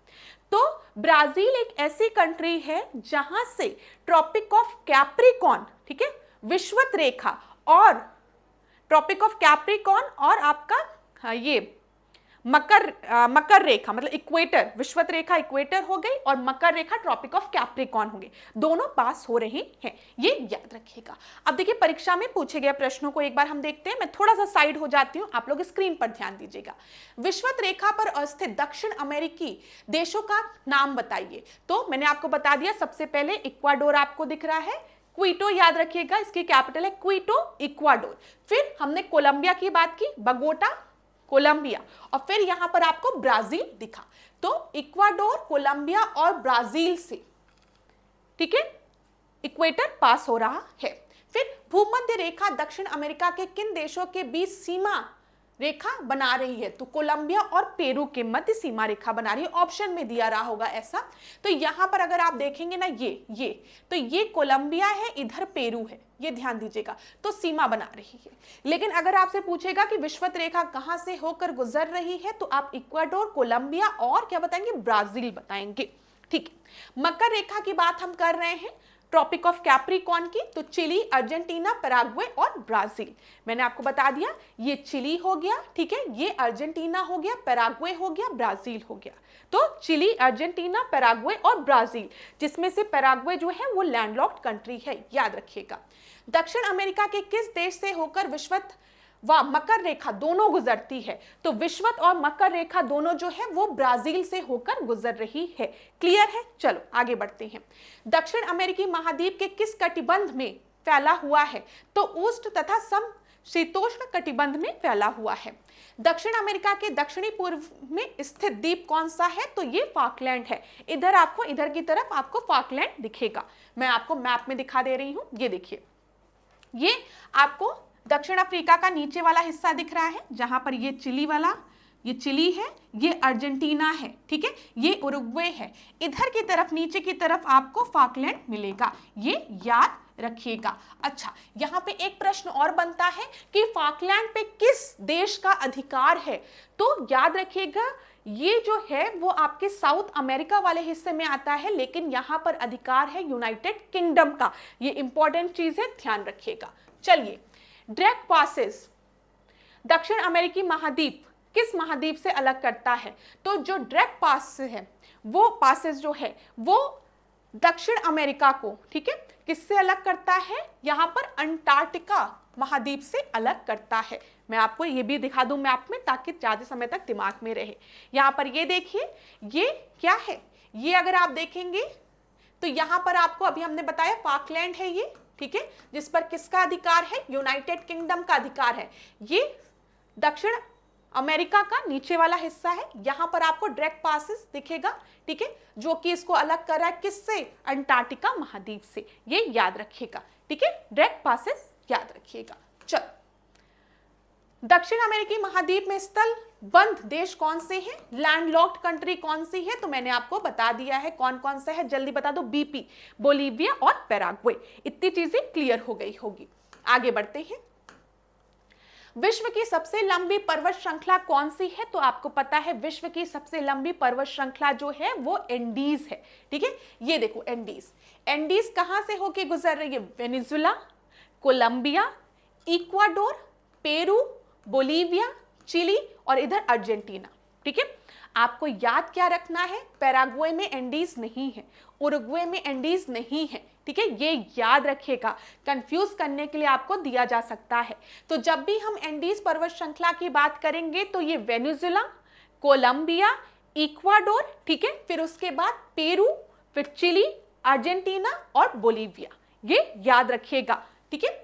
तो ब्राजील एक ऐसी कंट्री है जहां से ट्रॉपिक ऑफ कैप्रिकॉर्न, ठीक है, विषुवत रेखा, और ट्रॉपिक ऑफ कैप्रिकॉर्न और आपका ये मकर रेखा, मतलब इक्वेटर, विषुवत रेखा इक्वेटर हो गई और मकर रेखा ट्रॉपिक ऑफ कैप्रिकॉर्न हो गई, दोनों पास हो रहे हैं, ये याद रखिएगा। अब देखिए परीक्षा में पूछे गए प्रश्नों को एक बार हम देखते हैं। मैं थोड़ा सा साइड हो जाती हूं, आप लोग स्क्रीन पर ध्यान दीजिएगा। विषुवत रेखा पर स्थित दक्षिण अमेरिकी देशों का नाम बताइए। तो मैंने आपको बता दिया, सबसे पहले इक्वाडोर आपको दिख रहा है, क्विटो याद रखिएगा, इसकी कैपिटल है क्विटो, इक्वाडोर। फिर हमने कोलंबिया की बात की, बगोटा, कोलंबिया, और फिर यहां पर आपको ब्राजील दिखा। तो इक्वाडोर, कोलंबिया और ब्राजील से, ठीक है, इक्वेटर पास हो रहा है। फिर भूमध्य रेखा दक्षिण अमेरिका के किन देशों के बीच सीमा रेखा बना रही है? तो कोलंबिया और पेरू के मध्य सीमा रेखा बना रही है, ऑप्शन में दिया रहा होगा ऐसा। तो यहां पर अगर आप देखेंगे ना, ये तो ये कोलंबिया है, इधर पेरू है, ये ध्यान दीजिएगा, तो सीमा बना रही है। लेकिन अगर आपसे पूछेगा कि विषुवत रेखा कहां से होकर गुजर रही है, तो आप इक्वाडोर, कोलंबिया और क्या बताएंगे? ब्राजील बताएंगे, ठीक है। मकर रेखा की बात हम कर रहे हैं, ट्रॉपिक ऑफ कैप्रिकॉर्न की, तो चिली, अर्जेंटीना, पैराग्वे और ब्राजील। मैंने आपको बता दिया, ये चिली हो गया, ठीक है, ये अर्जेंटीना हो गया, पैराग्वे हो गया, ब्राजील हो गया। तो चिली, अर्जेंटीना, पैराग्वे और ब्राजील, जिसमें से पैराग्वे जो है वो लैंडलॉक्ड कंट्री है, याद रखिएगा। दक्षिण अमेरिका के किस देश से होकर विषुवत व मकर रेखा दोनों गुजरती है? तो विषुवत और मकर रेखा दोनों जो है वो ब्राजील से होकर गुजर रही है। क्लियर है? चलो आगे बढ़ते हैं। दक्षिण अमेरिकी महाद्वीप के किस कटिबंध में फैला हुआ है? तो उष्ण तथा समशीतोष्ण कटिबंध में फैला हुआ है। दक्षिण अमेरिका के दक्षिणी पूर्व में स्थित द्वीप कौन सा है? तो ये फाकलैंड है। इधर आपको, इधर की तरफ आपको फाकलैंड दिखेगा, मैं आपको मैप में दिखा दे रही हूं, ये देखिए, ये आपको दक्षिण अफ्रीका का नीचे वाला हिस्सा दिख रहा है, जहां पर ये चिली वाला, ये चिली है, ये अर्जेंटीना है, ठीक है, ये उरुग्वे है। इधर की तरफ, नीचे की तरफ आपको फाकलैंड मिलेगा, ये याद रखिएगा। अच्छा, यहाँ पे एक प्रश्न और बनता है कि फाकलैंड पे किस देश का अधिकार है? तो याद रखिएगा, ये जो है वो आपके साउथ अमेरिका वाले हिस्से में आता है, लेकिन यहाँ पर अधिकार है यूनाइटेड किंगडम का। ये इंपॉर्टेंट चीज है, ध्यान रखिएगा। चलिए, ड्रैक पासेस दक्षिण अमेरिकी महाद्वीप किस महाद्वीप से अलग करता है? तो जो ड्रैक पास है, वो पासेस जो है वो दक्षिण अमेरिका को, ठीक है, किससे अलग करता है? यहां पर अंटार्कटिका महाद्वीप से अलग करता है। मैं आपको ये भी दिखा दूं मैप में, ताकि ज्यादा समय तक दिमाग में रहे। यहां पर ये देखिए, ये क्या है, ये अगर आप देखेंगे तो यहां पर आपको, अभी हमने बताया फाकलैंड है ये, ठीक है, जिस पर किसका अधिकार है? यूनाइटेड किंगडम का अधिकार है। ये दक्षिण अमेरिका का नीचे वाला हिस्सा है, यहां पर आपको डायरेक्ट पासेस दिखेगा, ठीक है, जो कि इसको अलग कर रहा है किससे, अंटार्कटिका महाद्वीप से, ये याद रखिएगा, ठीक है, डायरेक्ट पासेस याद रखिएगा। चलो, दक्षिण अमेरिकी महाद्वीप में स्थल बंद देश कौन से हैं, लैंडलॉक्ड कंट्री कौन सी है, तो मैंने आपको बता दिया है कौन कौन सा है, जल्दी बता दो, बीपी, बोलीविया और पैराग्वे। इतनी चीजें क्लियर हो गई होगी। आगे बढ़ते हैं। विश्व की सबसे लंबी पर्वत श्रृंखला कौन सी है, तो आपको पता है विश्व की सबसे लंबी पर्वत श्रृंखला जो है वो एंडीज है, ठीक है। ये देखो एंडीज, एंडीज कहां से होके गुजर रही है, Venezuela, Colombia, Ecuador, Peru, Bolivia, Chile और इधर अर्जेंटीना, ठीक है। आपको याद क्या रखना है, पैराग्वे में एंडीज नहीं है, उरुग्वे में एंडीज नहीं है, ठीक है, ये याद रखिएगा, कंफ्यूज करने के लिए आपको दिया जा सकता है। तो जब भी हम एंडीज पर्वत श्रृंखला की बात करेंगे तो ये वेनेजुला, कोलंबिया, इक्वाडोर, ठीक है, फिर उसके बाद पेरू, फिर चिली, अर्जेंटीना और बोलीविया, ये याद रखिएगा, ठीक है।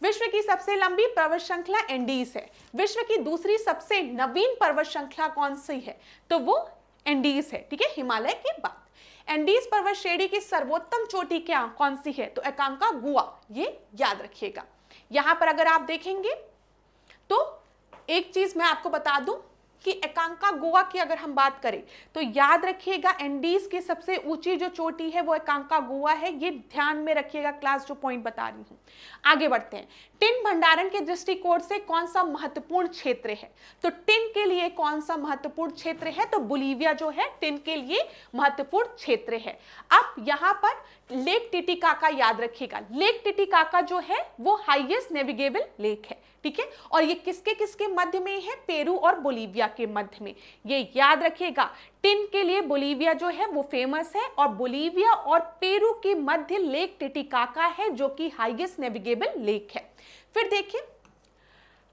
विश्व की सबसे लंबी पर्वत श्रृंखला एंडीज है। विश्व की दूसरी सबसे नवीन पर्वत श्रृंखला कौन सी है, तो वो एंडीज है, ठीक है, हिमालय के बाद। एंडीज पर्वत श्रेणी की सर्वोत्तम चोटी क्या कौन सी है, तो एकांकागुआ, ये याद रखिएगा। यहां पर अगर आप देखेंगे तो एक चीज मैं आपको बता दूं कि एकांकागुआ की अगर हम बात करें तो याद रखिएगा एंडीज की सबसे ऊंची जो चोटी है वो एकांकागुआ है, ये ध्यान में रखिएगा क्लास, जो पॉइंट बता रही हूं। आगे बढ़ते हैं। टिन भंडारण के दृष्टिकोण से कौन सा महत्वपूर्ण क्षेत्र है, तो टिन के लिए कौन सा महत्वपूर्ण क्षेत्र है, तो बोलीविया जो है टिन के लिए महत्वपूर्ण क्षेत्र है। अब यहां पर लेक टिटिकाका याद रखिएगा, लेक टिटिकाका जो है वो हाईएस्ट नेविगेबल लेक है, ठीक है, और ये किसके किसके मध्य में है, पेरू और बोलीविया के मध्य में, ये याद रखिएगा। टिन के लिए बोलीविया जो है वो फेमस है और बोलीविया और पेरू के मध्य लेक टिटिकाका है जो कि हाईएस्ट नेविगेबल लेक है। फिर देखिए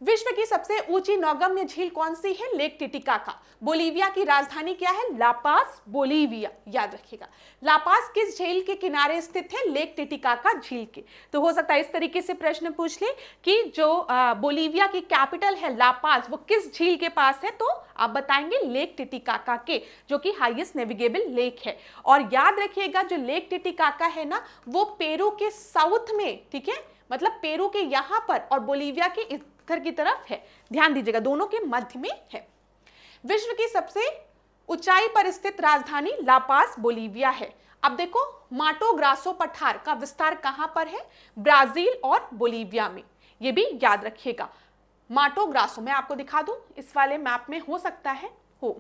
विश्व की सबसे ऊंची नौगम्य झील कौन सी है, लेक टिटिकाका। बोलीविया की राजधानी क्या है, लापास, बोलीविया, याद रखिएगा। लापास किस झील के किनारे स्थित है, लेक टिटिकाका झील के। तो हो सकता है इस तरीके से प्रश्न पूछ ले कि जो बोलीविया की कैपिटल है लापास वो किस झील के पास है, तो आप बताएंगे लेक टिटिकाका के, जो कि हाईएस्ट नेविगेबल लेक है। और याद रखिएगा जो लेक टिटिकाका है ना वो पेरू के साउथ में, ठीक है, मतलब पेरू के यहां पर और बोलीविया के इधर की तरफ है, ध्यान दीजिएगा, दोनों के मध्य में है। विश्व की सबसे ऊंचाई पर स्थित राजधानी लापास, बोलीविया है। अब देखो माटो ग्रासो पठार का विस्तार कहां पर है, ब्राजील और बोलीविया में, ये भी याद रखिएगा। माटो ग्रासो मैं आपको दिखा दूं, इस वाले मैप में हो सकता है हो,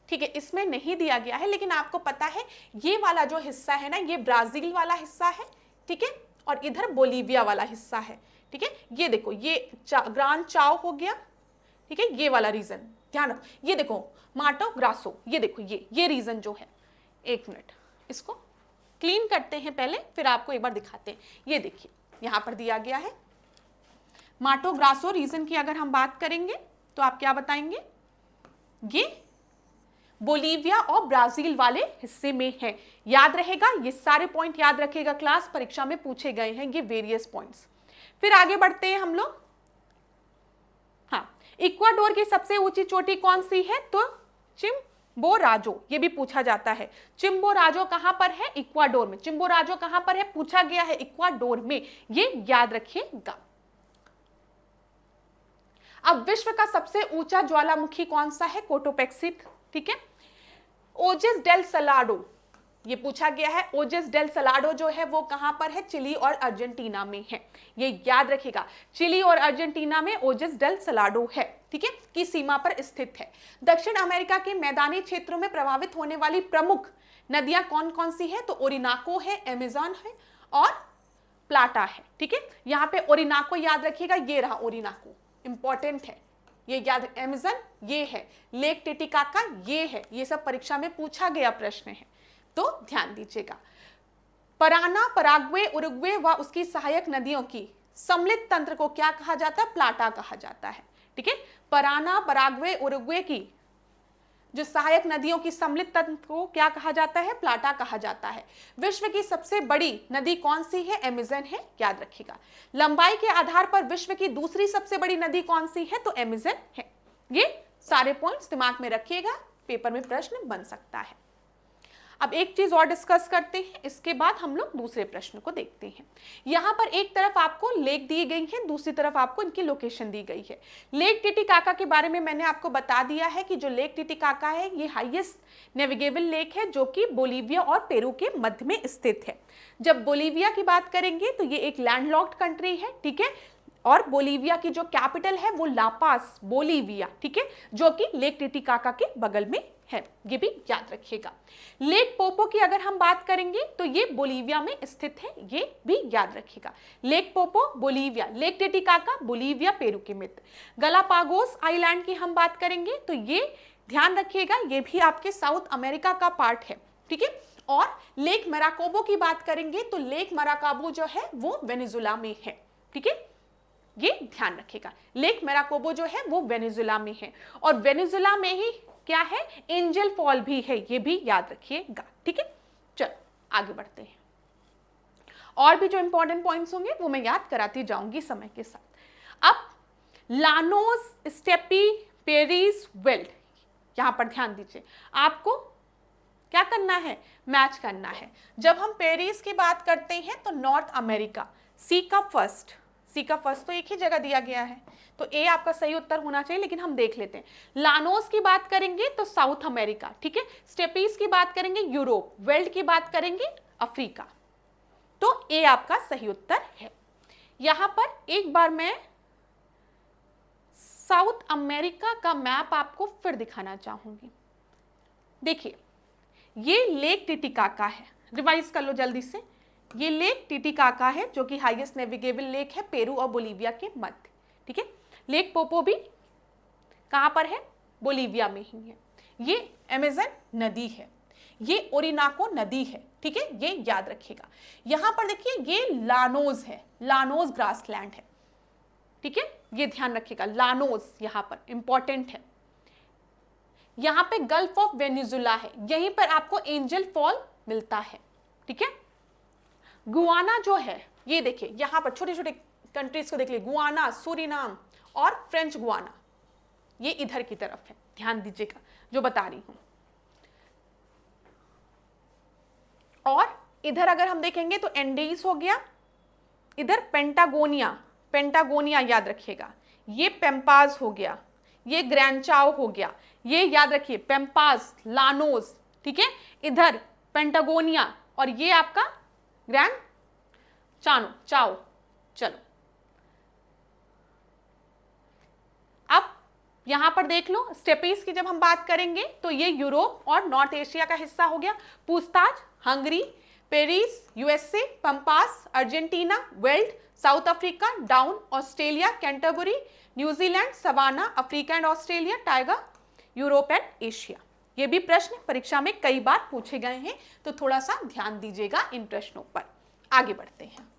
ठीक है, इसमें नहीं दिया गया है, लेकिन आपको पता है ये वाला जो हिस्सा है ना ये ब्राजील वाला हिस्सा है, ठीक है, और इधर बोलीविया वाला हिस्सा है, ठीक है। ये देखो ये ग्रान चाओ हो गया, ठीक है, ये वाला रीजन ध्यान रखो। ये देखो माटो ग्रासो, ये देखो ये रीजन जो है, एक मिनट इसको क्लीन करते हैं पहले, फिर आपको एक बार दिखाते हैं। ये देखिए यहां पर दिया गया है माटो ग्रासो रीजन की अगर हम बात करेंगे तो आप क्या बताएंगे, ये बोलीविया और ब्राजील वाले हिस्से में है। याद रहेगा, ये सारे पॉइंट याद रखेगा क्लास, परीक्षा में पूछे गए हैं ये वेरियस पॉइंट्स। फिर आगे बढ़ते हैं हम लोग। हाँ, इक्वाडोर की सबसे ऊंची चोटी कौन सी है, तो चिम्बोराजो, ये भी पूछा जाता है। चिम्बोराजो कहां पर है, इक्वाडोर में। चिम्बोराजो कहां पर है, पूछा गया है इक्वाडोर में, ये याद रखिएगा। अब विश्व का सबसे ऊंचा ज्वालामुखी कौन सा है, कोटोपेक्सी, ठीक है। ओजेस डेल सलाडो, ये पूछा गया है, ओजेस डेल सलाडो जो है वो कहां पर है, चिली और अर्जेंटीना में है, ये याद रखिएगा। चिली और अर्जेंटीना में ओजेस डेल सलाडो है, ठीक है, की सीमा पर स्थित है। दक्षिण अमेरिका के मैदानी क्षेत्रों में प्रभावित होने वाली प्रमुख नदियां कौन कौन सी है, तो ओरिनाको है, अमेज़न है और प्लाटा है, ठीक है। यहाँ पे ओरिनाको याद रखिएगा, ये रहा ओरिनाको, इंपॉर्टेंट है, ये याद, अमेज़न ये है, लेक टिटिकाका ये है, ये सब परीक्षा में पूछा गया प्रश्न है, तो ध्यान दीजिएगा। पराना, पराग्वे, उरुग्वे व उसकी सहायक नदियों की सम्मिलित तंत्र को क्या कहा जाता है, प्लाटा कहा जाता है, ठीक है। पराना, पराग्वे, उरुग्वे की जो सहायक नदियों की सम्मिलित तंत्र को क्या कहा जाता है? प्लाटा कहा जाता है। विश्व की सबसे बड़ी नदी कौन सी है? अमेज़न है, याद रखिएगा। लंबाई के आधार पर विश्व की दूसरी सबसे बड़ी नदी कौन सी है? तो अमेज़न है। ये सारे पॉइंट्स दिमाग में रखिएगा, पेपर में प्रश्न बन सकता है। अब एक चीज और डिस्कस करते हैं, इसके बाद हम लोग दूसरे प्रश्न को देखते हैं। यहाँ पर एक तरफ आपको लेक दी गई है, दूसरी तरफ आपको इनकी लोकेशन दी गई है। लेक टिटिकाका के बारे में मैंने आपको बता दिया है कि जो लेक टिटिकाका है ये हाईएस्ट नेविगेबल लेक है, जो कि बोलीविया और पेरू के मध्य में स्थित है। जब बोलीविया की बात करेंगे तो ये एक लैंडलॉक्ड कंट्री है, ठीक है, और बोलीविया की जो कैपिटल है वो लापास, बोलीविया, ठीक है, जो कि लेक टिटिकाका के बगल में है, ये भी याद रखिएगा। लेक पोपो की अगर हम बात करेंगे तो ये बोलीविया में स्थित है, ये भी याद रखिएगा। Lake Poopó Bolivia, lake Titicaca Bolivia Peru के मध्य। गलापागोस आइलैंड की हम बात करेंगे तो ये ध्यान रखिएगा, ये भी आपके साउथ अमेरिका का पार्ट है, ठीक है। और लेक मराकोबो की बात करेंगे तो लेक मराकाबो जो है वो वेनेजुला में है, ठीक है, ये ध्यान रखिएगा। लेक मराकोबो जो है वो वेनेजुला में है, और वेनेजुला में ही क्या है? एंजल फॉल भी है, ये भी याद रखिएगा, ठीक है। चलो आगे बढ़ते हैं, और भी जो इंपॉर्टेंट पॉइंट्स होंगे वो मैं याद कराती जाऊंगी समय के साथ। अब लानोस, स्टेपी, पेरिस, वेल्ट, यहां पर ध्यान दीजिए, आपको क्या करना है? मैच करना है। जब हम पेरिस की बात करते हैं तो नॉर्थ अमेरिका, सी का फर्स्ट तो एक ही जगह दिया गया है, तो ए आपका सही उत्तर होना चाहिए, लेकिन हम देख लेते हैं। लानोस की बात करेंगे तो साउथ अमेरिका, ठीक है। स्टेपीज की बात करेंगे यूरोप, वेल्ट की बात करेंगे अफ्रीका, तो ए आपका सही उत्तर है। यहां पर एक बार मैं साउथ अमेरिका का मैप आपको फिर दिखाना चाहूंगी। देखिए, ये लेक टिटिकाका है, रिवाइज कर लो जल्दी से। ये लेक टिटिकाका है जो कि हाईएस्ट नेविगेबल लेक है पेरू और बोलीविया के मध्य, ठीक है। लेक पोपो भी कहां पर है? बोलीविया में ही है। ये अमेज़न नदी है, ये ओरिनाको नदी है, ठीक है, ये याद रखिएगा। यहां पर देखिए ये लानोज है, लानोज ग्रासलैंड है, ठीक है, ये ध्यान रखिएगा। लानोज यहां पर इंपॉर्टेंट है। यहां पे गल्फ ऑफ वेनेजुला है, यहीं पर आपको एंजल फॉल मिलता है, ठीक है। गुआना जो है, ये देखिए यहां पर छोटे छोटे कंट्रीज को देख लीजिए, गुआना, सूरीनाम और फ्रेंच गुआना, ये इधर की तरफ है, ध्यान दीजिएगा जो बता रही हूं। और इधर अगर हम देखेंगे तो एंडीज हो गया, इधर पेंटागोनिया याद रखिएगा, ये पेम्पाज हो गया, ये ग्रैंचाओ हो गया, ये याद रखिए पेम्पाज, लानोज, ठीक है, इधर पेंटागोनिया, और ये आपका ग्रैंड चाओ। चलो अब यहां पर देख लो, स्टेपीज की जब हम बात करेंगे तो ये यूरोप और नॉर्थ एशिया का हिस्सा हो गया। पूछताछ Hungary, prairies USA, pampas Argentina, veld South Africa, down Australia, Canterbury New Zealand, savanna Africa and Australia, taiga Europe and Asia. ये भी प्रश्न परीक्षा में कई बार पूछे गए हैं, तो थोड़ा सा ध्यान दीजिएगा इन प्रश्नों पर। आगे बढ़ते हैं।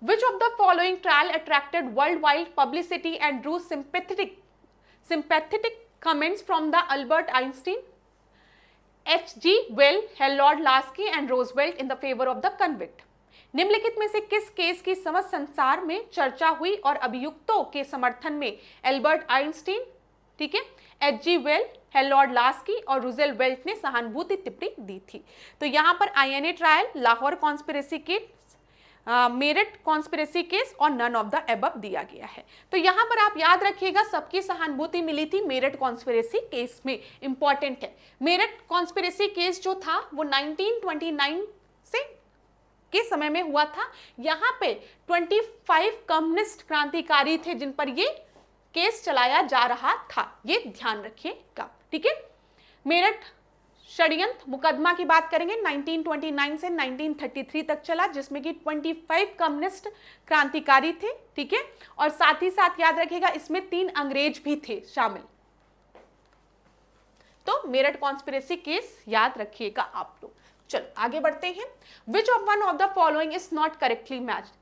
Which of the following trial attracted worldwide publicity and drew sympathetic comments from the Albert Einstein, H.G. Wells, Harold Lasky and Roosevelt in the favor of the convict? निम्नलिखित में से किस केस की समस्त संसार में चर्चा हुई और अभियुक्तों के समर्थन में एल्बर्ट आइंस्टीन, ठीक है, H.G. वेल, हेरोल्ड लास्की और रूजेल वेल्ट ने सहानुभूति टिप्पणी दी थी? तो यहाँ पर INA trial, Lahore conspiracy case, Meerut conspiracy case और नन ऑफ द अबव दिया गया है। तो यहाँ पर आप याद रखिएगा सबकी सहानुभूति मिली थी मेरठ कॉन्स्पिरेसी केस में, इंपॉर्टेंट है। मेरठ कॉन्स्पिरेसी केस जो था वो 1929 से के समय में हुआ था। यहाँ पे 25 कम्युनिस्ट क्रांतिकारी थे जिन पर ये केस चलाया जा रहा था, ये ध्यान रखिएगा, ठीक है। मेरठ षड्यंत्र मुकदमा की बात करेंगे 1929 से 1933 तक चला, जिसमें कि 25 कम्युनिस्ट क्रांतिकारी थे, ठीक है, और साथ ही साथ याद रखिएगा इसमें 3 अंग्रेज भी थे शामिल। तो मेरठ कॉन्स्पिरेसी केस याद रखिएगा आप लोग। चलो आगे बढ़ते हैं। Which of one of the following is not correctly matched?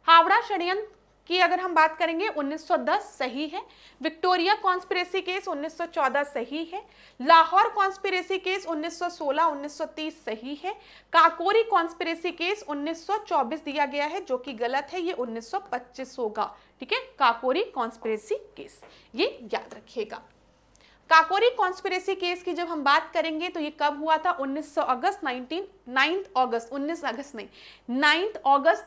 Howrah षड्यंत्र की अगर हम बात करेंगे 1910 सही है। विक्टोरिया कॉन्स्पिरेसी केस 1914 सही है। लाहौर कॉन्स्पिरेसी केस 1916 1930 सही है। काकोरी कॉन्स्पिरेसी केस 1924 दिया गया है जो कि गलत है, ये 1925 होगा। ठीक है, काकोरी कॉन्स्पिरेसी केस, ये याद रखिएगा। काकोरी कॉन्स्पिरेसी केस की जब हम बात करेंगे तो ये कब हुआ था? 19 अगस्त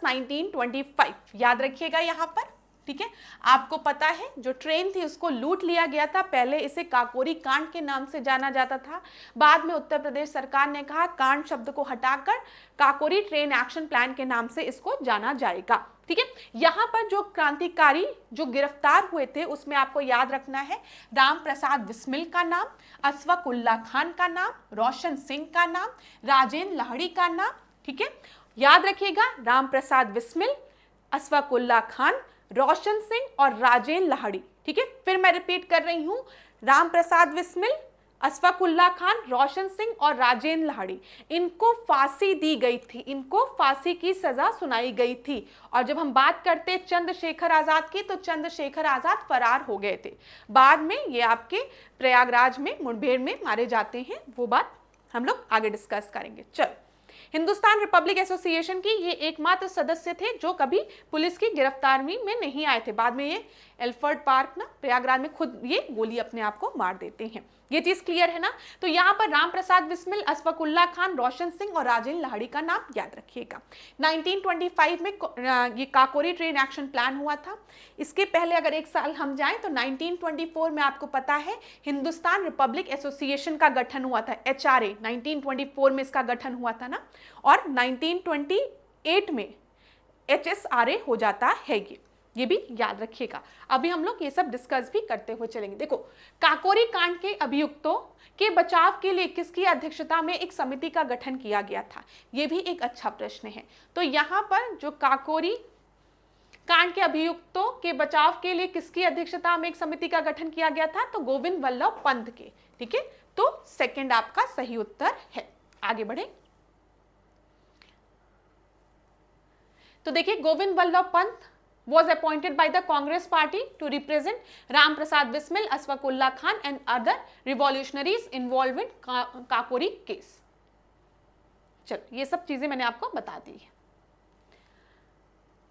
1925, याद रखिएगा यहाँ पर। ठीक है, आपको पता है जो ट्रेन थी उसको लूट लिया गया था, पहले इसे काकोरी कांड के नाम से जाना जाता था, बाद में उत्तर प्रदेश सरकार ने कहा कांड शब्द को हटाकर काकोरी ट्रेन एक्शन प्लान के नाम से इसको जाना जाएगा। ठीक है, यहाँ पर जो क्रांतिकारी जो गिरफ्तार हुए थे उसमें आपको याद रखना है राम प्रसाद बिस्मिल का नाम, अशफाक उल्लाह खान का नाम, रोशन सिंह का नाम, राजेंद्र लाहिड़ी का नाम। ठीक है, याद रखिएगा राम प्रसाद बिस्मिल, अशफाक उल्लाह खान, रोशन सिंह और राजेंद्र लाहिड़ी। ठीक है, फिर मैं रिपीट कर रही हूं, राम प्रसाद बिस्मिल, अशफाक उल्लाह खान, रोशन सिंह और राजेंद्र लाहिड़ी, इनको फांसी दी गई थी, इनको फांसी की सजा सुनाई गई थी। और जब हम बात करते चंद्रशेखर आजाद की, तो चंद्रशेखर आजाद फरार हो गए थे, बाद में ये आपके प्रयागराज में मुठभेड़ में मारे जाते हैं, वो बात हम लोग आगे डिस्कस करेंगे। चल, हिंदुस्तान रिपब्लिक एसोसिएशन की ये एकमात्र सदस्य थे जो कभी पुलिस की गिरफ्तारी में नहीं आए थे, बाद में ये एल्फर्ड पार्क ना प्रयागराज में खुद ये गोली अपने आप को मार देते हैं। ये चीज क्लियर है ना? तो यहाँ पर राम प्रसाद बिस्मिल, अशफाक उल्लाह खान, रोशन सिंह और राजेंद्र लाहिड़ी का नाम याद रखिएगा। 1925 में ये काकोरी ट्रेन एक्शन प्लान हुआ था। इसके पहले अगर एक साल हम जाएं तो 1924 में आपको पता है हिंदुस्तान रिपब्लिक एसोसिएशन का गठन हुआ था, HRA 1924 में इसका गठन हुआ था ना, और 1928 में HSRA हो जाता है, ये भी याद रखिएगा। अभी हम लोग ये सब डिस्कस भी करते हुए चलेंगे। देखो, काकोरी कांड के अभियुक्तों के बचाव के लिए किसकी अध्यक्षता में एक समिति का गठन किया गया था? ये भी एक अच्छा प्रश्न है। तो यहाँ पर जो काकोरी कांड के अभियुक्तों के बचाव के लिए किसकी अध्यक्षता में एक समिति का गठन किया गया था? तो गोविंद वल्लभ पंत के। ठीक है, तो सेकंड आपका सही उत्तर है। आगे बढ़े तो देखिए, Govind Vallabh Pant was appointed by the Congress party to represent Ram Prasad Bismil, Ashfaq Ullah Khan and other revolutionaries involved in Kakori case. चलो, ये सब चीजें मैंने आपको बता दी है।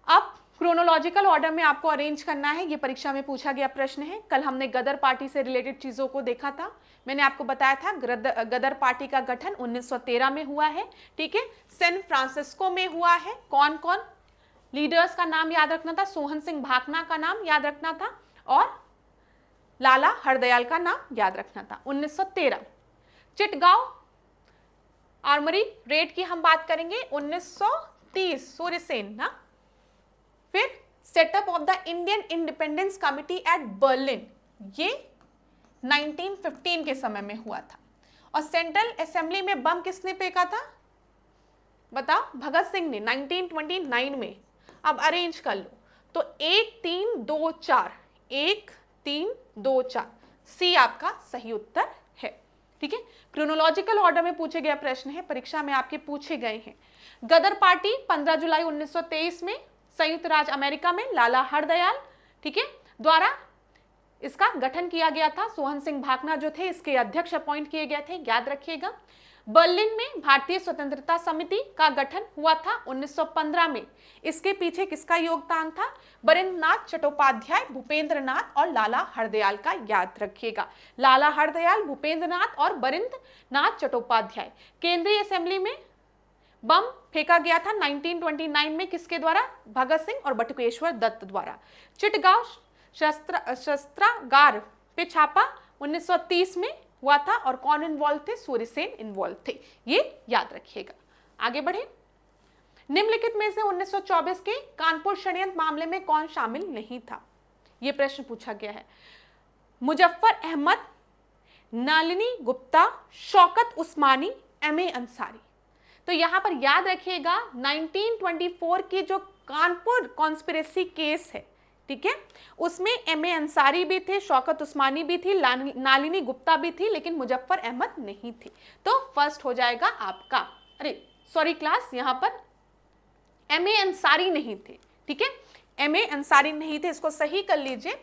अब क्रोनोलॉजिकल ऑर्डर में आपको अरेंज करना है, ये परीक्षा में पूछा गया प्रश्न है। कल हमने गदर पार्टी से रिलेटेड चीजों को देखा था, मैंने आपको बताया था गदर पार्टी का गठन 1913 में हुआ है। ठीक है, सैन फ्रांसिस्को में हुआ है। कौन कौन लीडर्स का नाम याद रखना था? सोहन सिंह भाकना का नाम याद रखना था और लाला हरदयाल का नाम याद रखना था। 1913 चिटगांव आर्मरी रेड की हम बात करेंगे 1930, सूर्यसेन ना। फिर setup of the Indian independence committee eight Berlin, ये 1915 के समय में हुआ था। और सेंट्रल असेंबली में बम किसने फेंका था? बताओ, भगत सिंह ने 1929 में। अब अरेंज कर लो, तो 1 3 2 4, 1 3 2 4, सी आपका सही उत्तर है। ठीक है, क्रोनोलॉजिकल ऑर्डर में पूछे गए प्रश्न है, परीक्षा में आपके पूछे गए हैं। गदर पार्टी 15 जुलाई 1923 में संयुक्त राज्य अमेरिका में लाला हरदयाल, ठीक है, द्वारा इसका गठन किया गया था। सोहन सिंह भाकना जो थे इसके अध्यक्ष अपॉइंट किए गए थे, याद रखिएगा। बर्लिन में भारतीय स्वतंत्रता समिति का गठन हुआ था 1915 में। इसके पीछे किसका योगदान था? बरिंद्रनाथ चट्टोपाध्याय, भूपेंद्र नाथ और लाला हरदयाल का, याद रखिएगा। लाला हरदयाल, भूपेंद्र नाथ और बरिंद्रनाथ चट्टोपाध्याय। केंद्रीय असेंबली में बम फेंका गया था 1929 में, किसके द्वारा? भगत सिंह और बटुकेश्वर दत्त द्वारा। चिटगांव शस्त्रागार पे छापा 1930 में हुआ था और कौन इन्वॉल्व थे? सूर्यसेन इन्वॉल्व थे, ये याद रखिएगा। आगे बढ़े, निम्नलिखित में से 1924 के कानपुर षड्यंत्र मामले में कौन शामिल नहीं था? यह प्रश्न पूछा गया है। मुजफ्फर अहमद, नलिनी गुप्ता, शौकत उस्मानी, एमए अंसारी। तो यहां पर याद रखिएगा 1924 की जो कानपुर कॉन्स्पिरेसी केस है, ठीक है, उसमें एमए अंसारी भी थे, शौकत उस्मानी भी थी, नालिनी गुप्ता भी थी, लेकिन मुजफ्फर अहमद नहीं थी। तो फर्स्ट हो जाएगा आपका, अरे सॉरी क्लास, यहां पर एमए अंसारी नहीं थे, ठीक है। एमए अंसारी नहीं थे, इसको सही कर लीजिए।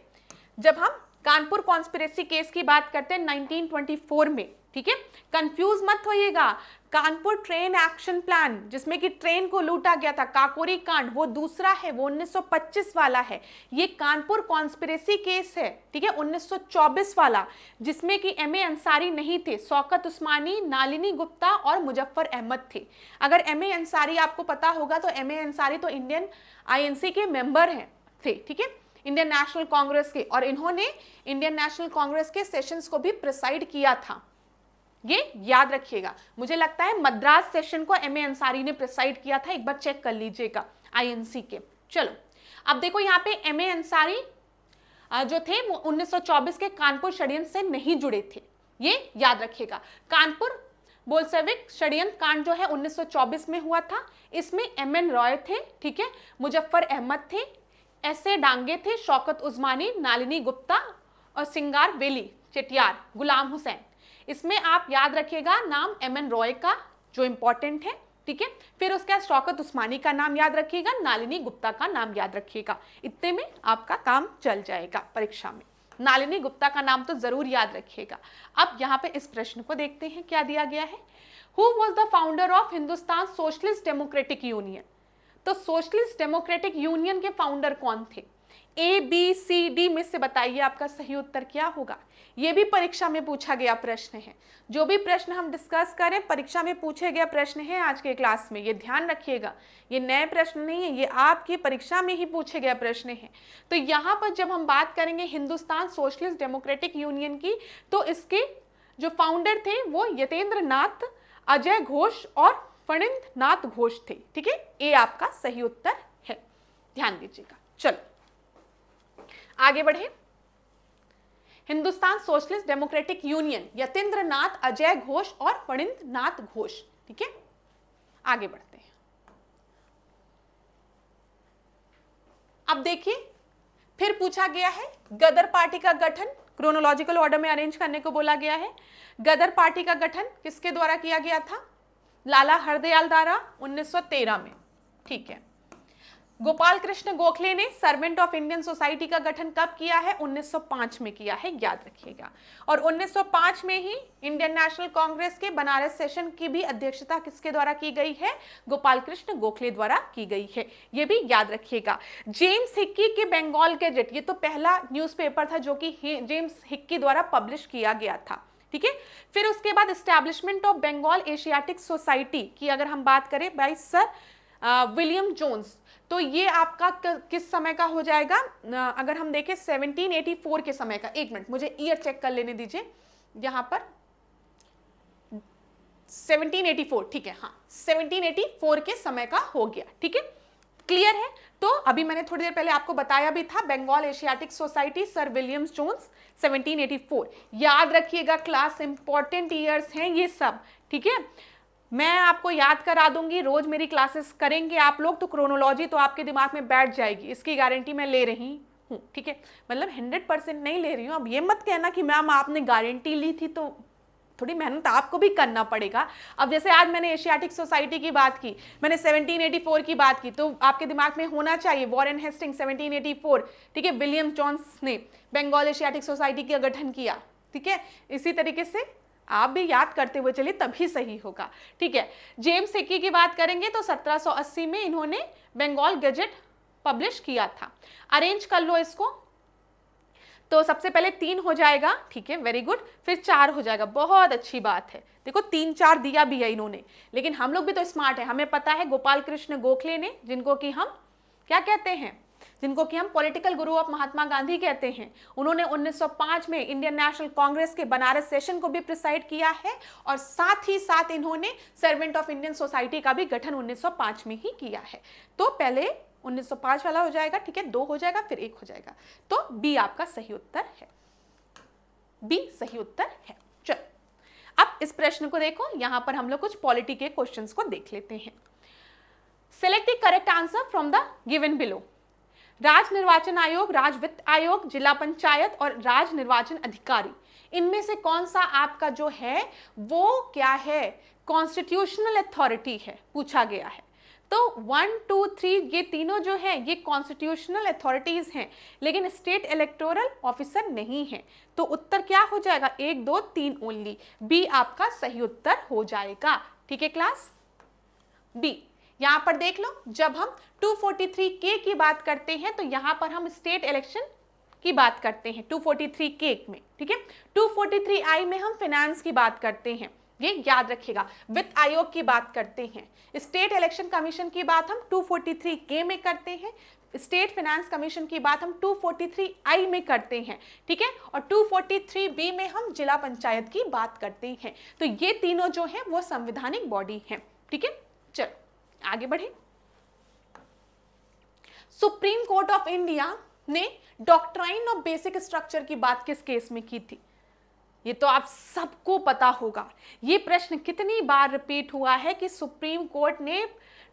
जब हम कानपुर कॉन्स्पिरेसी केस की बात करते हैं 1924 में, ठीक है, कंफ्यूज मत होइएगा। कानपुर ट्रेन एक्शन प्लान जिसमें कि ट्रेन को लूटा गया था, काकोरी कांड, वो दूसरा है, वो 1925 वाला है। ये कानपुर कॉन्स्पिरेसी केस है, ठीक है, 1924 वाला, जिसमें कि एमए अंसारी नहीं थे, शौकत उस्मानी, नालिनी गुप्ता और मुजफ्फर अहमद थे। अगर एमए अंसारी आपको पता होगा तो एमए अंसारी तो इंडियन आईएनसी के मेंबर हैं थे, ठीक है, इंडियन नेशनल कांग्रेस के, और इन्होंने इंडियन नेशनल कांग्रेस के सेशंस को भी प्रिसाइड किया था। ये याद रखिएगा। मुझे लगता है मद्रास सेशन को एमए अंसारी ने प्रिसाइड किया था, एक बार चेक कर लीजिएगा आईएनसी के। चलो अब देखो यहाँ पे एमए अंसारी जो थे वो 1924 के कानपुर षड्यंत्र से नहीं जुड़े थे, ये याद रखिएगा। कानपुर बोल्शेविक षड्यंत्र कांड जो है 1924 में हुआ था, इसमें एमएन रॉय थे, ठीक है, मुजफ्फर अहमद थे, ऐसे डांगे थे, शौकत उस्मानी, नालिनी गुप्ता और सिंगार वेली चेटियार, गुलाम हुसैन। इसमें आप याद रखिएगा नाम एमएन रॉय का जो इंपॉर्टेंट है, ठीक है, फिर उसके बाद शौकत उस्मानी का नाम याद रखिएगा, नालिनी गुप्ता का नाम याद रखिएगा। इतने में आपका काम चल जाएगा परीक्षा में। नालिनी गुप्ता का नाम तो जरूर याद रखिएगा। अब यहाँ पे इस प्रश्न को देखते हैं क्या दिया गया है। Who was the founder of Hindustan Socialist Democratic union? तो सोशलिस्ट डेमोक्रेटिक यूनियन के फाउंडर कौन थे? ए बी सी डी में से बताइए आपका सही उत्तर क्या होगा। यह भी परीक्षा में पूछा गया प्रश्न है। जो भी प्रश्न हम डिस्कस करें परीक्षा में पूछे गए प्रश्न है आज के क्लास में, ये ध्यान रखिएगा। ये नए प्रश्न नहीं है, ये आपकी परीक्षा में ही पूछे गए प्रश्न है। तो यहाँ पर जब हम बात करेंगे हिंदुस्तान सोशलिस्ट डेमोक्रेटिक यूनियन की, तो इसके जो फाउंडर थे वो यतेंद्र नाथ, अजय घोष और फणींद्र नाथ घोष थे, ठीक है। ये आपका सही उत्तर है, ध्यान दीजिएगा। चलो आगे बढ़े। Hindustan Socialist Democratic Union, Yatendra Nath, Ajay Ghosh और फणींद्र नाथ घोष, ठीक है। आगे बढ़ते हैं। अब देखिए फिर पूछा गया है गदर पार्टी का गठन, क्रोनोलॉजिकल ऑर्डर में अरेंज करने को बोला गया है। गदर पार्टी का गठन किसके द्वारा किया गया था? लाला हरदयाल द्वारा 1913 में, ठीक है। गोपाल कृष्ण गोखले ने सर्वेंट ऑफ इंडियन सोसाइटी का गठन कब किया है? 1905 में किया है, याद रखिएगा। और 1905 में ही इंडियन नेशनल कांग्रेस के बनारस सेशन की भी अध्यक्षता किसके द्वारा की गई है? गोपाल कृष्ण गोखले द्वारा की गई है, ये भी याद रखिएगा। जेम्स हिक्की के बंगाल गैजेट, ये तो पहला न्यूज़पेपर था जो कि जेम्स हिक्की द्वारा पब्लिश किया गया था, ठीक है। फिर उसके बाद establishment of Bengal Asiatic Society की अगर हम बात करें बाय सर विलियम जोन्स, तो ये आपका किस समय का हो जाएगा? अगर हम देखें 1784 के समय का। एक मिनट मुझे ईयर चेक कर लेने दीजिए। यहाँ पर 1784, ठीक है, हाँ 1784 के समय का हो गया, ठीक है, क्लियर है। तो अभी मैंने थोड़ी देर पहले आपको बताया भी था, Bengal Asiatic Society Sir William Jones 1784, याद रखिएगा। क्लास इंपॉर्टेंट ईयर्स हैं ये सब, ठीक है। मैं आपको याद करा दूंगी, रोज मेरी क्लासेस करेंगे आप लोग तो क्रोनोलॉजी तो आपके दिमाग में बैठ जाएगी, इसकी गारंटी मैं ले रही हूँ, ठीक है। मतलब 100% नहीं ले रही हूँ। अब ये मत कहना कि मैम आपने गारंटी ली थी, तो थोड़ी मेहनत आपको भी करना पड़ेगा। अब जैसे आज मैंने एशियाटिक सोसाइटी की बात की, मैंने 1784 की बात की, तो आपके दिमाग में होना चाहिए वॉरेन हेस्टिंग्स 1784, ठीक है, विलियम जोन्स ने बंगाल एशियाटिक सोसाइटी का गठन किया, ठीक है। इसी तरीके से आप भी याद करते हुए चलिए, तभी सही होगा, ठीक है। जेम्स हिक्की की बात करेंगे तो 1780 में इन्होंने बंगाल गैजेट पब्लिश किया था। अरेंज कर लो इसको, तो सबसे पहले 3 हो जाएगा, ठीक है, वेरी गुड, फिर 4 हो जाएगा, बहुत अच्छी बात है। देखो 3 4 दिया भी है इन्होंने, लेकिन हम लोग भी तो स्मार्ट है, हमें पता है गोपाल कृष्ण गोखले ने, जिनको कि हम क्या कहते हैं, जिनको कि हम political Guru of Mahatma Gandhi कहते हैं, उन्होंने 1905 में इंडियन नेशनल कांग्रेस के बनारस सेशन को भी प्रिसाइड किया है, और साथ ही साथ इन्होंने सर्वेंट ऑफ इंडियन सोसाइटी का भी गठन 1905 में ही किया है। तो पहले 1905 वाला हो जाएगा, ठीक है, 2 हो जाएगा, फिर 1 हो जाएगा। तो बी आपका सही उत्तर है, बी सही उत्तर है। चलो अब इस प्रश्न को देखो, यहां पर हम लोग कुछ पॉलिटी के क्वेश्चंस को देख लेते हैं। Select the correct answer from the given below. राज्य निर्वाचन आयोग, राज्य वित्त आयोग, जिला पंचायत और राज्य निर्वाचन अधिकारी, इनमें से कौन सा आपका जो है वो क्या है? कॉन्स्टिट्यूशनल अथॉरिटी है, पूछा गया है। तो 1, 2, 3 ये तीनों जो है ये कॉन्स्टिट्यूशनल अथॉरिटीज हैं, लेकिन स्टेट इलेक्टोरल ऑफिसर नहीं है। तो उत्तर क्या हो जाएगा? 1, 2, 3 ओनली। बी आपका सही उत्तर हो जाएगा। ठीक है क्लास। बी यहां पर देख लो, जब हम 243K की बात करते हैं तो यहां पर हम स्टेट इलेक्शन की बात करते हैं 243K में। ठीक है, 243I में हम फाइनेंस की बात करते हैं, ये याद रखिएगा। वित्त आयोग की बात करते हैं। स्टेट इलेक्शन कमीशन की बात हम 243K में करते हैं। स्टेट फाइनेंस कमीशन की बात हम 243I में करते हैं। ठीक है, और 243B में हम जिला पंचायत की बात करते हैं। तो ये तीनों जो है वो संवैधानिक बॉडी हैं। ठीक है, चलो आगे बढ़े। सुप्रीम कोर्ट ऑफ इंडिया ने डॉक्ट्राइन ऑफ बेसिक स्ट्रक्चर की बात किस केस में की थी? ये तो आप सबको पता होगा। ये प्रश्न कितनी बार रिपीट हुआ है कि सुप्रीम कोर्ट ने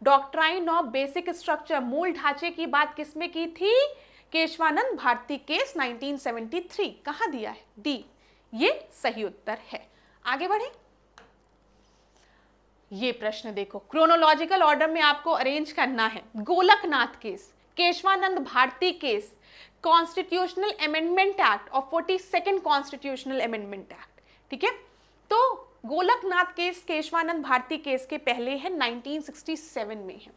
डॉक्ट्राइन ऑफ बेसिक स्ट्रक्चर, मूल ढांचे की बात किसमें की थी? केशवानंद भारती केस 1973। कहां दिया है? डी, ये सही उत्तर है। आगे बढ़े। ये प्रश्न देखो, क्रोनोलॉजिकल ऑर्डर में आपको अरेंज करना है। Golaknath case, Kesavananda Bharati case, constitutional amendment act और 42nd कॉन्स्टिट्यूशनल अमेंडमेंट एक्ट। ठीक है, तो गोलकनाथ केस केशवानंद भारती केस के पहले है, 1967 में है।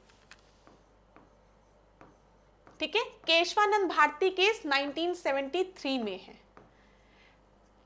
ठीक है, केशवानंद भारती केस 1973 में है।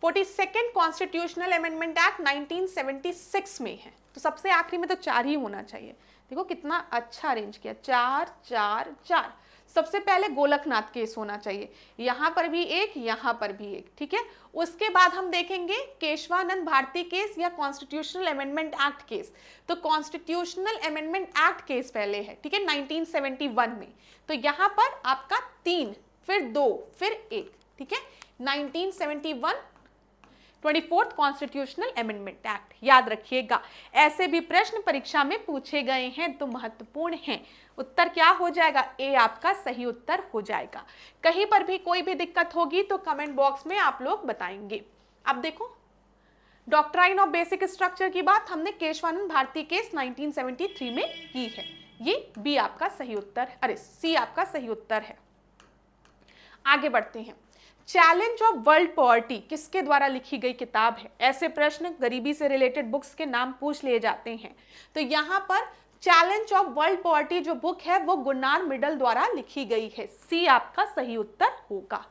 42nd कॉन्स्टिट्यूशनल अमेंडमेंट एक्ट 1976 में है। तो सबसे आखिरी में तो 4 ही होना चाहिए। देखो कितना अच्छा अरेंज किया, 4 4 4। सबसे पहले गोलकनाथ केस होना चाहिए, यहां पर भी एक, यहां पर भी एक। ठीक है, उसके बाद हम देखेंगे केशवानंद भारती केस या कॉन्स्टिट्यूशनल अमेंडमेंट एक्ट केस। तो कॉन्स्टिट्यूशनल अमेंडमेंट एक्ट केस पहले है। ठीक है, 1971 में। तो यहां पर आपका 3, फिर 2, फिर 1। ठीक है, 1971 24th कॉन्स्टिट्यूशनल अमेंडमेंट एक्ट, याद रखिएगा। ऐसे भी प्रश्न परीक्षा में पूछे गए हैं तो महत्वपूर्ण हैं। उत्तर क्या हो जाएगा? ए आपका सही उत्तर हो जाएगा। कहीं पर भी कोई भी दिक्कत होगी तो कमेंट बॉक्स में आप लोग बताएंगे। अब देखो, डॉक्ट्राइन ऑफ बेसिक स्ट्रक्चर की बात हमने केशवानंद भारती केस 1973 में की है। ये बी आपका सही उत्तर, अरे सी आपका सही उत्तर है। आगे बढ़ते हैं। चैलेंज ऑफ वर्ल्ड पॉवर्टी किसके द्वारा लिखी गई किताब है? ऐसे प्रश्न गरीबी से रिलेटेड बुक्स के नाम पूछ लिए जाते हैं। तो यहाँ पर चैलेंज ऑफ वर्ल्ड पॉवर्टी जो बुक है वो गुरनार मिडल द्वारा लिखी गई है। सी आपका सही उत्तर होगा।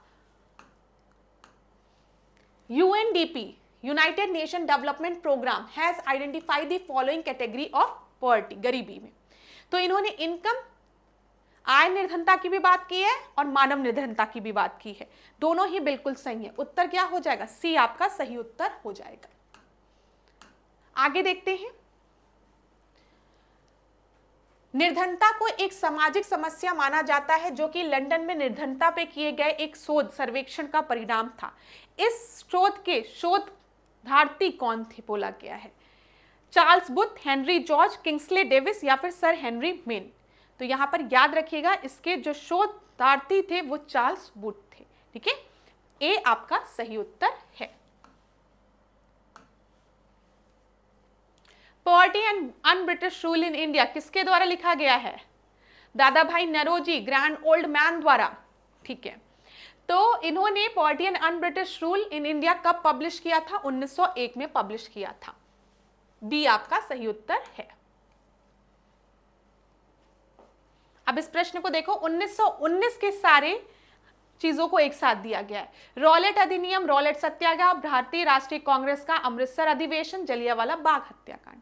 UNDP, United Nation Development Programme, has identified the following category of poverty, गरीबी में। तो इन्होंने इनकम, आय निर्धनता की भी बात की है और मानव निर्धनता की भी बात की है। दोनों ही बिल्कुल सही है। उत्तर क्या हो जाएगा? सी आपका सही उत्तर हो जाएगा। आगे देखते हैं। निर्धनता को एक सामाजिक समस्या माना जाता है जो कि लंदन में निर्धनता पे किए गए एक शोध सर्वेक्षण का परिणाम था। इस शोध के शोधार्थी कौन थे बोला गया है? Charles booth, Henry George, Kingsley Davis या फिर सर हेनरी मेन। तो यहां पर याद रखिएगा इसके जो शोधार्थी थे वो चार्ल्स बुथ थे। ठीक है, ए आपका सही उत्तर है। Poverty and un British rule in India किसके द्वारा लिखा गया है? दादा भाई नौरोजी, ग्रैंड ओल्ड मैन द्वारा। ठीक है, तो इन्होंने poverty and un British rule in India कब पब्लिश किया था? 1901 में पब्लिश किया था। बी आपका सही उत्तर है। अब इस प्रश्न को देखो, 1919 के सारे चीजों को एक साथ दिया गया है। रॉलेट अधिनियम, रॉलेट सत्याग्रह, भारतीय राष्ट्रीय कांग्रेस का अमृतसर अधिवेशन, जलियांवाला बाग हत्याकांड।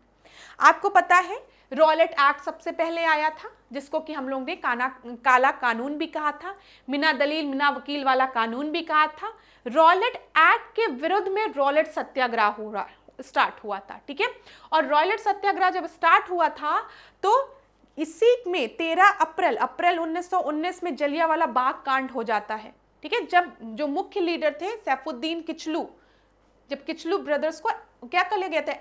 आपको पता है रॉलेट एक्ट सबसे पहले आया था, जिसको कि हम लोग ने काला कानून भी कहा था, बिना दलील बिना वकील वाला कानून भी कहा था। रॉलेट एक्ट के विरुद्ध में रॉलेट सत्याग्रह स्टार्ट हुआ था। ठीक है, और रॉलेट सत्याग्रह जब स्टार्ट हुआ था तो इसी में 13 अप्रैल 1919 में जलियांवाला बाग कांड हो जाता है। ठीक है, जब जो मुख्य लीडर थे सैफुद्दीन किचलू, जब किचलू ब्रदर्स को क्या कर लिया गया था?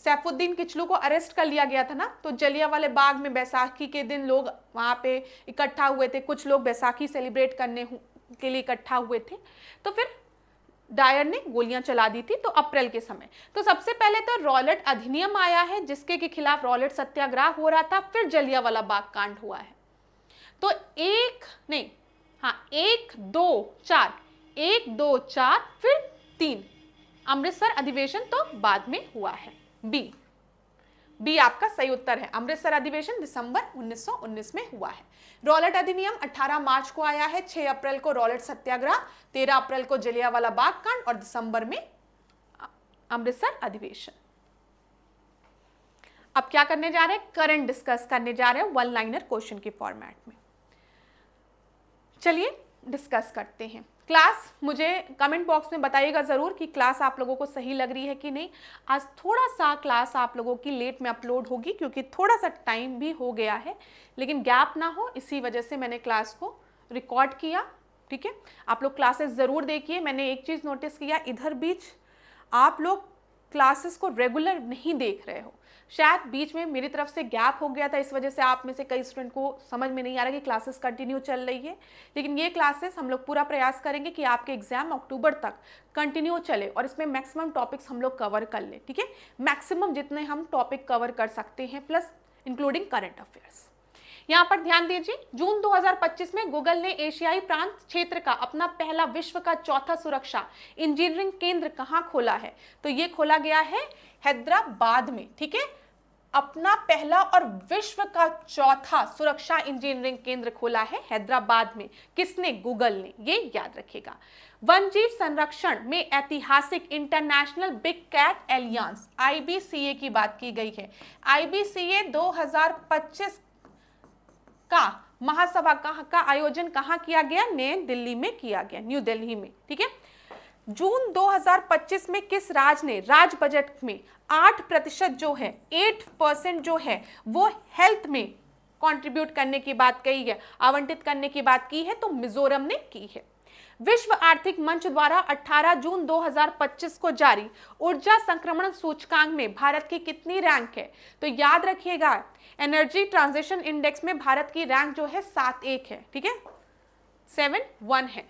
सैफुद्दीन किचलू को अरेस्ट कर लिया गया था ना। तो जलियांवाला बाग में बैसाखी के दिन लोग वहां पे इकट्ठा हुए थे। कुछ लोग बैसाखी सेलिब्रेट करने के लिए इकट्ठा हुए थे। तो फिर डायर ने गोलियां चला दी थी, तो अप्रैल के समय। तो सबसे पहले तो रॉलेट अधिनियम आया है जिसके के खिलाफ रॉलेट सत्याग्रह हो रहा था, फिर जलियांवाला बाग कांड हुआ है। तो 1 2 4 1 2 4 फिर 3 अमृतसर अधिवेशन तो बाद में हुआ है। बी आपका सही उत्तर है। अमृतसर अधिवेशन दिसंबर 1919 में हुआ है। रॉलेट अधिनियम 18 मार्च को आया है, 6 अप्रैल को रॉलेट सत्याग्रह, 13 अप्रैल को जलियांवाला बाग कांड और दिसंबर में अमृतसर अधिवेशन। अब क्या करने जा रहे हैं, करंट डिस्कस करने जा रहे हैं वन लाइनर क्वेश्चन के फॉर्मेट में। चलिए डिस्कस करते हैं। क्लास मुझे कमेंट बॉक्स में बताइएगा ज़रूर कि क्लास आप लोगों को सही लग रही है कि नहीं। आज थोड़ा सा क्लास आप लोगों की लेट में अपलोड होगी क्योंकि थोड़ा सा टाइम भी हो गया है, लेकिन गैप ना हो इसी वजह से मैंने क्लास को रिकॉर्ड किया। ठीक है, आप लोग क्लासेस ज़रूर देखिए। मैंने एक चीज़ नोटिस किया, इधर बीच आप लोग क्लासेस को रेगुलर नहीं देख रहे हो। शायद बीच में मेरी तरफ से गैप हो गया था, इस वजह से आप में से कई स्टूडेंट को समझ में नहीं आ रहा कि क्लासेस कंटिन्यू चल रही है। लेकिन ये क्लासेस हम लोग पूरा प्रयास करेंगे कि आपके एग्जाम अक्टूबर तक कंटिन्यू चले और इसमें मैक्सिमम टॉपिक्स हम लोग कवर कर लें। ठीक है, मैक्सिमम जितने हम टॉपिक कवर कर सकते हैं, प्लस इंक्लूडिंग करंट अफेयर्स। यहाँ पर ध्यान दीजिए, जून 2025 में गूगल ने एशियाई प्रांत क्षेत्र का अपना पहला विश्व का चौथा सुरक्षा इंजीनियरिंग केंद्र कहाँ खोला है? तो ये खोला गया है हैदराबाद में। ठीक है, अपना पहला और विश्व का चौथा सुरक्षा इंजीनियरिंग केंद्र खोला है हैदराबाद में। किसने? गूगल ने। ये याद रखिएगा। वन्यजीव संरक्षण में ऐतिहासिक International Big Cat Alliance IBCA की बात की गई है। IBCA 2025 का महासभा का आयोजन कहाँ किया गया? नई दिल्ली में किया गया, न्यू दिल्ली में। ठीक है, जून 2025 में किस राज्य ने राज्य बजट में 8% जो है 8% जो है वो हेल्थ में कंट्रीब्यूट करने की बात कही है, आवंटित करने की बात की है? तो मिजोरम ने की है। विश्व आर्थिक मंच द्वारा 18 जून 2025 को जारी ऊर्जा संक्रमण सूचकांक में भारत की कितनी रैंक है? तो याद रखिएगा, एनर्जी ट्रांजिशन इंडेक्स में भारत की रैंक जो है 71 है। ठीक है, 71 है।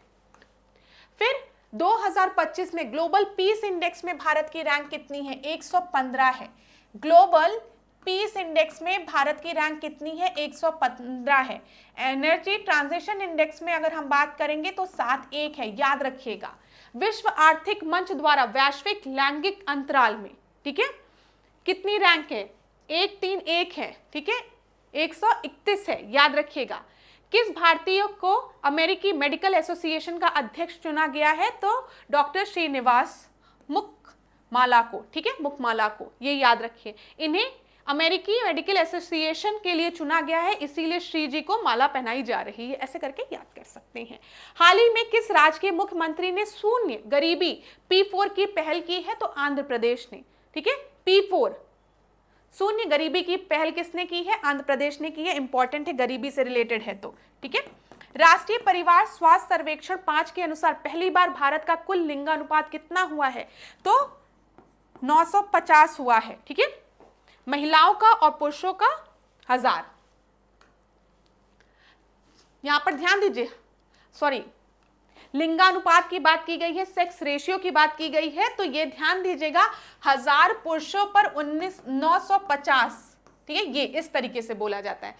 फिर 2025 में ग्लोबल पीस इंडेक्स में भारत की रैंक कितनी है? 115 है। ग्लोबल पीस इंडेक्स में भारत की रैंक कितनी है? 115 है। एनर्जी ट्रांजिशन इंडेक्स में अगर हम बात करेंगे तो 71 है, याद रखिएगा। विश्व आर्थिक मंच द्वारा वैश्विक लैंगिक अंतराल में, ठीक है, कितनी रैंक है? 131 है। ठीक है, 131 है, याद रखिएगा। किस भारतीय को अमेरिकी मेडिकल एसोसिएशन का अध्यक्ष चुना गया है? तो डॉक्टर श्रीनिवास मुखमाला को। ठीक है, मुखमाला को, ये याद रखिए। इन्हें अमेरिकी मेडिकल एसोसिएशन के लिए चुना गया है, इसीलिए श्री जी को माला पहनाई जा रही है, ऐसे करके याद कर सकते हैं। हाल ही में किस राज्य के मुख्यमंत्री ने शून्य गरीबी P4 की पहल की है? तो आंध्र प्रदेश ने। ठीक है, P4 शून्य गरीबी की पहल किसने की है? आंध्र प्रदेश ने की है। इंपॉर्टेंट है, गरीबी से रिलेटेड है तो। ठीक है, राष्ट्रीय परिवार स्वास्थ्य सर्वेक्षण 5 के अनुसार पहली बार भारत का कुल लिंगानुपात कितना हुआ है? तो 950 हुआ है। ठीक है, महिलाओं का और पुरुषों का 1000। यहां पर ध्यान दीजिए, सॉरी, लिंगानुपात की बात की गई है, सेक्स रेशियो की बात की गई है, तो ये ध्यान दीजिएगा 1000 पुरुषों पर 950। ठीक है, ये इस तरीके से बोला जाता है।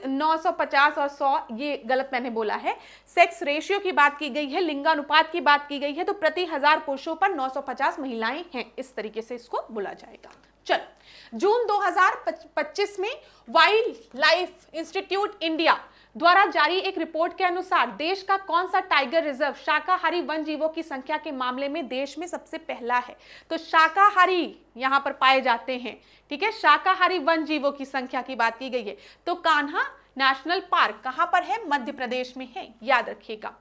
950 और 100 ये गलत मैंने बोला है। सेक्स रेशियो की बात की गई है, लिंगानुपात की बात की गई है, तो प्रति 1000 पुरुषों पर 950 महिलाएं हैं, इस तरीके से इसको बोला जाएगा। चलो, जून 2025 में वाइल्ड लाइफ इंस्टीट्यूट इंडिया द्वारा जारी एक रिपोर्ट के अनुसार देश का कौन सा टाइगर रिजर्व शाकाहारी वन जीवों की संख्या के मामले में देश में सबसे पहला है? तो शाकाहारी यहां पर पाए जाते हैं। ठीक है, शाकाहारी वन जीवों की संख्या की बात की गई है, तो कान्हा नेशनल पार्क कहां पर है? मध्य प्रदेश में है, याद रखिएगा।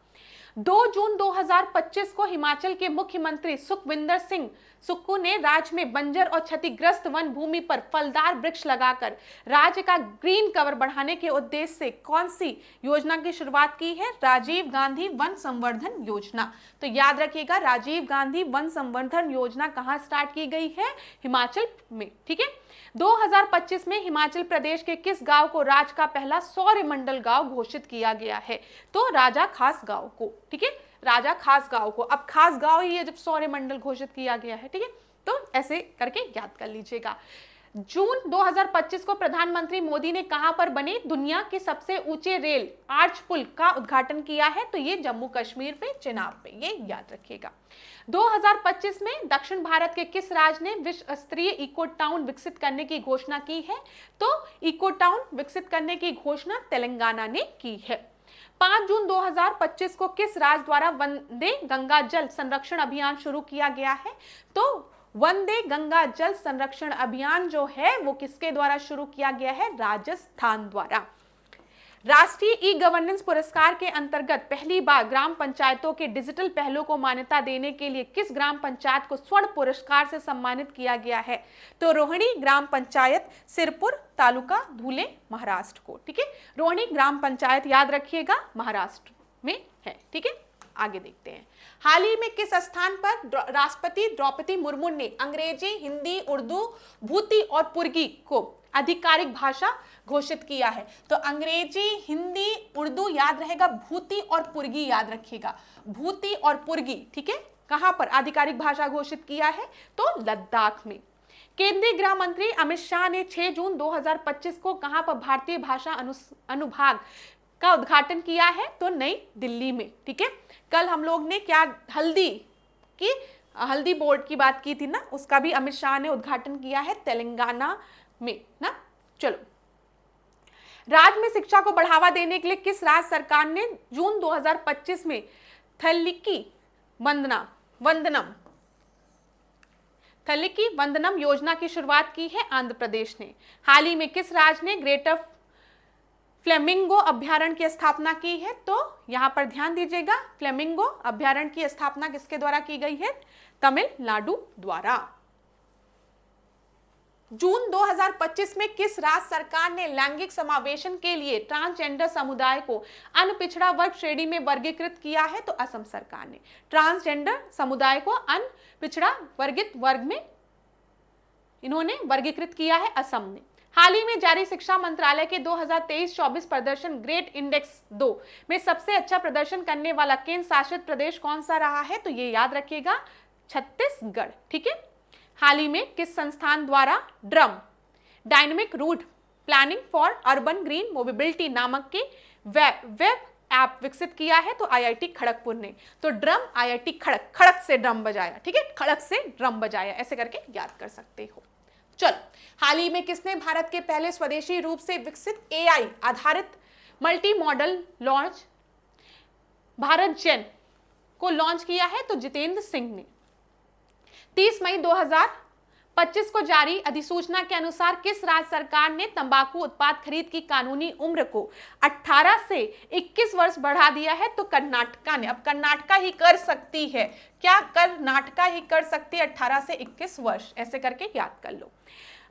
2 जून 2025 को हिमाचल के मुख्यमंत्री सुखविंदर सिंह सुक्खू ने राज्य में बंजर और क्षतिग्रस्त वन भूमि पर फलदार वृक्ष लगाकर राज्य का ग्रीन कवर बढ़ाने के उद्देश्य से कौन सी योजना की शुरुआत की है? राजीव गांधी वन संवर्धन योजना। तो याद रखिएगा, राजीव गांधी वन संवर्धन योजना कहां स्टार्ट की गई है? हिमाचल में। ठीक है, 2025 में हिमाचल प्रदेश के किस गांव को राज्य का पहला सौर मंडल गांव घोषित किया गया है? तो राजा खास गांव को। ठीक है, राजा खासगांव को। अब खासगांव ही है जब सौरमंडल घोषित किया गया है, ठीक है, तो ऐसे करके याद कर लीजिएगा। जून 2025 को प्रधानमंत्री मोदी ने कहां पर बने दुनिया के सबसे ऊंचे रेल आर्च पुल का उद्घाटन किया है? तो ये जम्मू कश्मीर में चिनाब में, ये याद रखिएगा। 2025 में दक्षिण भारत के किस राज्य ने विश्व स्तरीय इको टाउन विकसित करने की घोषणा की है? तो इको टाउन विकसित करने की घोषणा तेलंगाना ने की है। 5 जून 2025 को किस राज्य द्वारा वंदे गंगा जल संरक्षण अभियान शुरू किया गया है? तो वंदे गंगा जल संरक्षण अभियान जो है वो किसके द्वारा शुरू किया गया है? राजस्थान द्वारा। राष्ट्रीय ई गवर्नेंस पुरस्कार के अंतर्गत पहली बार ग्राम पंचायतों के डिजिटल पहलों को मान्यता देने के लिए किस ग्राम पंचायत को स्वर्ण पुरस्कार से सम्मानित किया गया है? तो रोहिणी ग्राम पंचायत, सिरपुर तालुका, धुले, महाराष्ट्र को, ठीक है। रोहिणी ग्राम पंचायत याद रखिएगा, महाराष्ट्र में है, ठीक है। आगे देखते हैं। हाल ही में किस स्थान पर राष्ट्रपति द्रौपदी मुर्मू ने अंग्रेजी, हिंदी, उर्दू, भूती और पुर्गी को आधिकारिक भाषा घोषित किया है? तो अंग्रेजी, हिंदी, उर्दू याद रहेगा, भूती और पुर्गी याद रखिएगा, भूती और पुर्गी, ठीक है। कहां पर आधिकारिक भाषा घोषित किया है? तो लद्दाख में। केंद्रीय गृह मंत्री अमित शाह ने 6 जून 2025 को कहां पर भारतीय भाषा अनुभाग का उद्घाटन किया है? तो नई दिल्ली में, ठीक है। कल हम लोग ने क्या हल्दी बोर्ड की बात की थी ना, उसका भी अमित शाह ने उद्घाटन किया है तेलंगाना में ना। चलो, राज्य में शिक्षा को बढ़ावा देने के लिए किस राज्य सरकार ने जून 2025 में थलिकी वंदनम योजना की शुरुआत की है? आंध्र प्रदेश ने। हाल ही में किस राज्य ने ग्रेटर फ्लेमिंगो अभ्यारण्य की स्थापना की है? तो यहां पर ध्यान दीजिएगा, फ्लेमिंगो अभ्यारण्य की स्थापना किसके द्वारा की गई है? तमिलनाडु द्वारा। जून 2025 में किस राज्य सरकार ने लैंगिक समावेशन के लिए ट्रांसजेंडर समुदाय को अनपिछड़ा वर्ग श्रेणी में वर्गीकृत किया है? तो असम सरकार ने ट्रांसजेंडर समुदाय को अनपिछड़ा वर्गित वर्ग में इन्होंने वर्गीकृत किया है, असम ने। हाल ही में जारी शिक्षा मंत्रालय के 2023-24 प्रदर्शन ग्रेड इंडेक्स 2 में सबसे अच्छा प्रदर्शन करने वाला केंद्र शासित प्रदेश कौन सा रहा है? तो ये याद रखिएगा, छत्तीसगढ़, ठीक है। हाल ही में किस संस्थान द्वारा drum dynamic route planning for urban green mobility नामक के वेब ऐप विकसित किया है? तो आईआईटी खड़गपुर ने। तो ड्रम आईआईटी खड़क से ड्रम बजाया, ठीक है, खड़क से ड्रम बजाया, ऐसे करके याद कर सकते हो। चलो, हाल ही में किसने भारत के पहले स्वदेशी रूप से विकसित एआई आधारित मल्टी मॉडल लॉन्च भारत जेन को लॉन्च किया है? तो जितेंद्र सिंह ने। 30 मई 2025 को जारी अधिसूचना के अनुसार किस राज्य सरकार ने तंबाकू उत्पाद खरीद की कानूनी उम्र को 18 से 21 वर्ष बढ़ा दिया है? तो कर्नाटका ने। अब कर्नाटका ही कर सकती है, क्या कर्नाटका ही कर सकती है 18 से 21 वर्ष, ऐसे करके याद कर लो।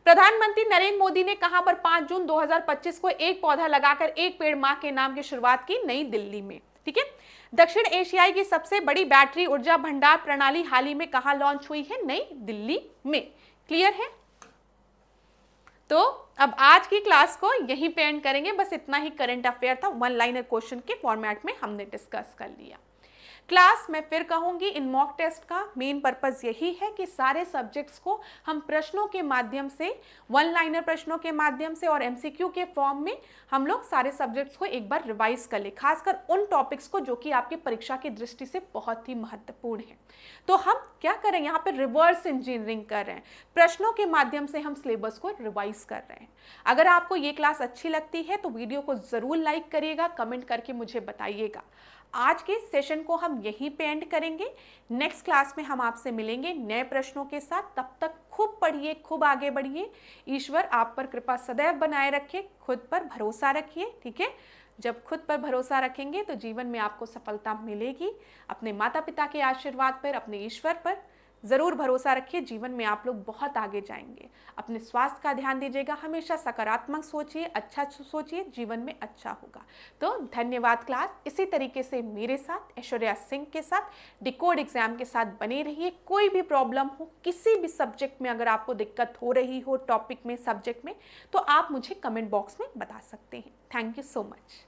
प्रधानमंत्री नरेंद्र मोदी ने कहां पर 5 जून 2025 को एक पौधा लगाकर एक पेड़ मां के नाम की शुरुआत की? नई दिल्ली में, ठीक है। दक्षिण एशियाई की सबसे बड़ी बैटरी ऊर्जा भंडार प्रणाली हाल ही में कहां लॉन्च हुई है? नई दिल्ली में। क्लियर है? तो अब आज की क्लास को यहीं पे एंड करेंगे। बस इतना ही करंट अफेयर था, वन लाइनर क्वेश्चन के फॉर्मेट में हमने डिस्कस कर लिया। क्लास मैं फिर कहूंगी, इन मॉक टेस्ट का मेन पर्पस यही है कि सारे सब्जेक्ट्स को हम प्रश्नों के माध्यम से, वन लाइनर प्रश्नों के माध्यम से और एमसीक्यू के फॉर्म में हम लोग सारे सब्जेक्ट्स को एक बार रिवाइज कर ले, खासकर उन टॉपिक्स को जो कि आपकी परीक्षा की दृष्टि से बहुत ही महत्वपूर्ण है। तो हम क्या कर रहे हैं, यहाँ पे रिवर्स इंजीनियरिंग कर रहे हैं, प्रश्नों के माध्यम से हम सिलेबस को रिवाइज कर रहे हैं। अगर आपको ये क्लास अच्छी लगती है तो वीडियो को जरूर लाइक करिएगा, कमेंट करके मुझे बताइएगा। आज के सेशन को हम यहीं पे एंड करेंगे। नेक्स्ट क्लास में हम आपसे मिलेंगे नए प्रश्नों के साथ। तब तक खूब पढ़िए, खूब आगे बढ़िए। ईश्वर आप पर कृपा सदैव बनाए रखे, खुद पर भरोसा रखिए, ठीक है। जब खुद पर भरोसा रखेंगे तो जीवन में आपको सफलता मिलेगी। अपने माता पिता के आशीर्वाद पर, अपने ईश्वर पर ज़रूर भरोसा रखिए, जीवन में आप लोग बहुत आगे जाएंगे। अपने स्वास्थ्य का ध्यान दीजिएगा, हमेशा सकारात्मक सोचिए, अच्छा सोचिए, जीवन में अच्छा होगा। तो धन्यवाद क्लास। इसी तरीके से मेरे साथ, ऐश्वर्या सिंह के साथ, डिकोड एग्जाम के साथ बने रहिए। कोई भी प्रॉब्लम हो, किसी भी सब्जेक्ट में अगर आपको दिक्कत हो रही हो, टॉपिक में, सब्जेक्ट में, तो आप मुझे कमेंट बॉक्स में बता सकते हैं। Thank you so much.